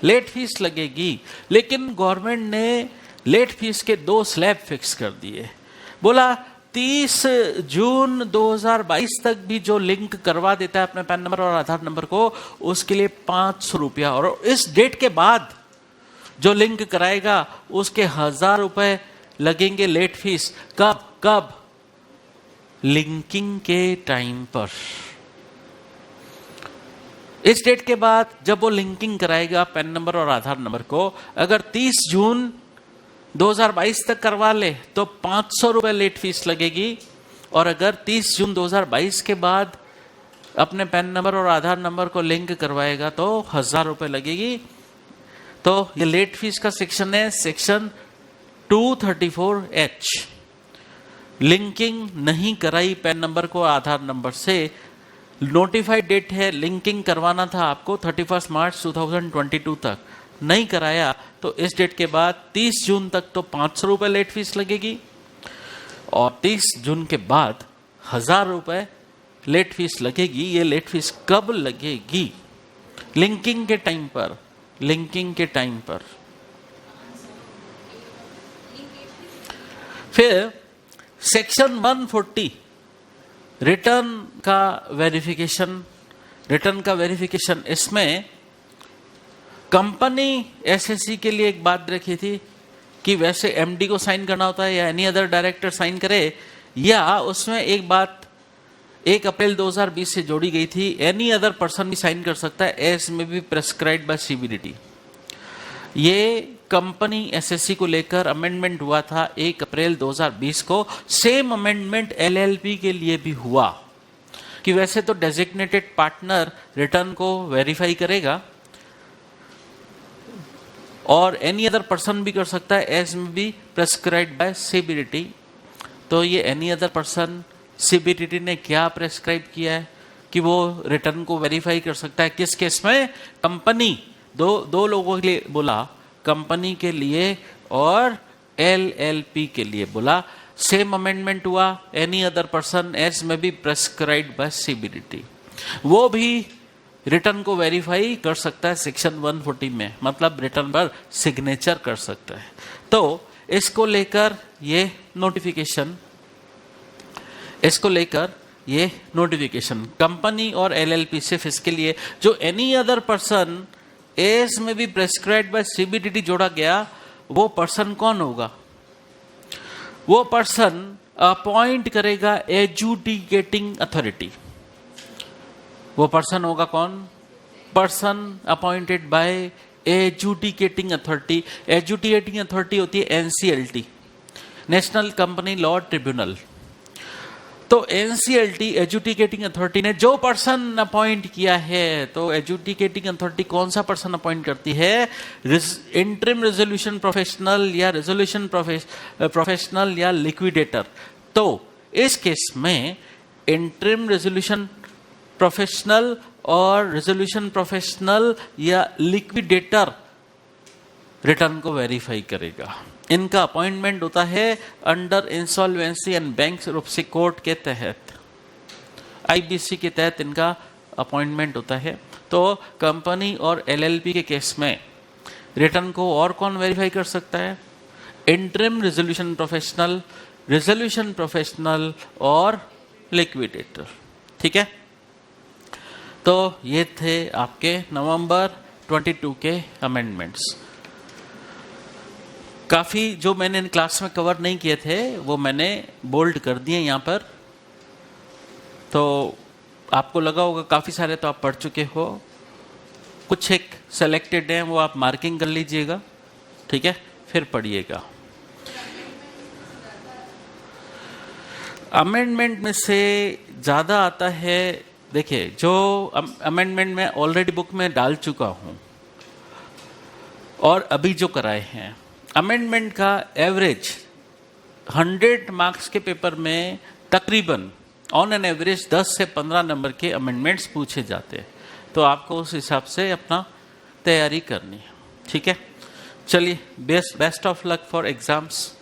लेट फीस लगेगी। लेकिन गवर्नमेंट ने लेट फीस के 2 स्लैब फिक्स कर दिए। बोला 30 जून 2022 तक भी जो लिंक करवा देता है अपने पैन नंबर और आधार नंबर को, उसके लिए 500 रुपया, और इस डेट के बाद जो लिंक कराएगा उसके 1000 रुपए लगेंगे लेट फीस। कब? लिंकिंग के टाइम पर। इस डेट के बाद जब वो लिंकिंग कराएगा पैन नंबर और आधार नंबर को, अगर 30 जून 2022 तक करवा ले तो 500 रुपए लेट फीस लगेगी, और अगर 30 जून 2022 के बाद अपने पैन नंबर और आधार नंबर को लिंक करवाएगा तो 1000 रुपए लगेगी। तो ये लेट फीस का सेक्शन है, सेक्शन 234H। लिंकिंग नहीं कराई पैन नंबर को आधार नंबर से, नोटिफाइड डेट है, लिंकिंग करवाना था आपको 31 मार्च 2022 तक, नहीं कराया तो इस डेट के बाद 30 जून तक तो 500 रुपए लेट फीस लगेगी, और 30 जून के बाद 1000 रुपए लेट फीस लगेगी। ये लेट फीस कब लगेगी? लिंकिंग के टाइम पर। लिंकिंग के टाइम पर। फिर सेक्शन 140 रिटर्न का वेरिफिकेशन। रिटर्न का वेरिफिकेशन, इसमें कंपनी एसएससी के लिए एक बात रखी थी कि वैसे एमडी को साइन करना होता है या एनी अदर डायरेक्टर साइन करे, या उसमें एक बात 1 अप्रैल 2020 से जोड़ी गई थी, एनी अदर पर्सन भी साइन कर सकता है एज में बी प्रेस्क्राइब्ड बाय सीबीडीटी। ये कंपनी एसएससी को लेकर अमेंडमेंट हुआ था 1 अप्रैल 2020 को। सेम अमेंडमेंट एलएलपी के लिए भी हुआ कि वैसे तो डेजिग्नेटेड पार्टनर रिटर्न को वेरीफाई करेगा और एनी अदर पर्सन भी कर सकता है एज में बी प्रेस्क्राइब्ड बाय सीबीडीटी। तो ये एनी अदर पर्सन सीबीडीटी ने क्या प्रेस्क्राइब किया है कि वो रिटर्न को वेरीफाई कर सकता है? किस केस में? कंपनी, दो लोगों के लिए बोला, कंपनी के लिए और एलएलपी के लिए बोला। सेम अमेंडमेंट हुआ, एनी अदर पर्सन एज में बी प्रेस्क्राइब्ड बाय सीबीडीटी। वो भी रिटर्न को वेरीफाई कर सकता है सेक्शन 140 में, मतलब रिटर्न पर सिग्नेचर कर सकता है। तो इसको लेकर ये नोटिफिकेशन, कंपनी और एलएलपी सिर्फ इसके लिए, जो एनी अदर पर्सन एज में बी प्रेस्क्राइब्ड बाय सीबीडीटी जोड़ा गया, वो पर्सन कौन होगा? वो पर्सन अपॉइंट करेगा एजुडिकेटिंग अथॉरिटी। वो पर्सन होगा कौन? Person appointed by adjudicating authority. Adjudicating authority होती है NCLT, national company law tribunal. तो एनसीएलटी एजुडिकेटिंग अथॉरिटी ने जो पर्सन अपॉइंट किया है, तो एजुडिकेटिंग अथॉरिटी कौन सा पर्सन अपॉइंट करती है? इंटरिम रेजोल्यूशन प्रोफेशनल या रेजोल्यूशन प्रोफेशनल या लिक्विडेटर। तो इस केस में इंटरिम रेजोल्यूशन प्रोफेशनल और रेजोल्यूशन प्रोफेशनल या लिक्विडेटर रिटर्न को वेरीफाई करेगा। इनका अपॉइंटमेंट होता है under insolvency and bankruptcy code के तहत, आईबीसी के तहत इनका अपॉइंटमेंट होता है। तो कंपनी और एलएलपी के केस में रिटर्न को और कौन वेरीफाई कर सकता है? इंटरिम रेजोल्यूशन प्रोफेशनल और लिक्विडेटर। ठीक है, तो ये थे आपके नवंबर 22 के अमेंडमेंट्स। काफ़ी जो मैंने क्लास में कवर नहीं किए थे वो मैंने बोल्ड कर दिए यहाँ पर। तो आपको लगा होगा काफ़ी सारे तो आप पढ़ चुके हो, कुछ एक सेलेक्टेड हैं वो आप मार्किंग कर लीजिएगा, ठीक है, फिर पढ़िएगा। अमेंडमेंट में से ज़्यादा आता है, देखिए जो अमेंडमेंट में ऑलरेडी बुक में डाल चुका हूँ और अभी जो कराए हैं, अमेंडमेंट का एवरेज 100 मार्क्स के पेपर में तकरीबन ऑन एन एवरेज 10 से 15 नंबर के अमेंडमेंट्स पूछे जाते हैं। तो आपको उस हिसाब से अपना तैयारी करनी है, ठीक है। चलिए, best of luck for exams.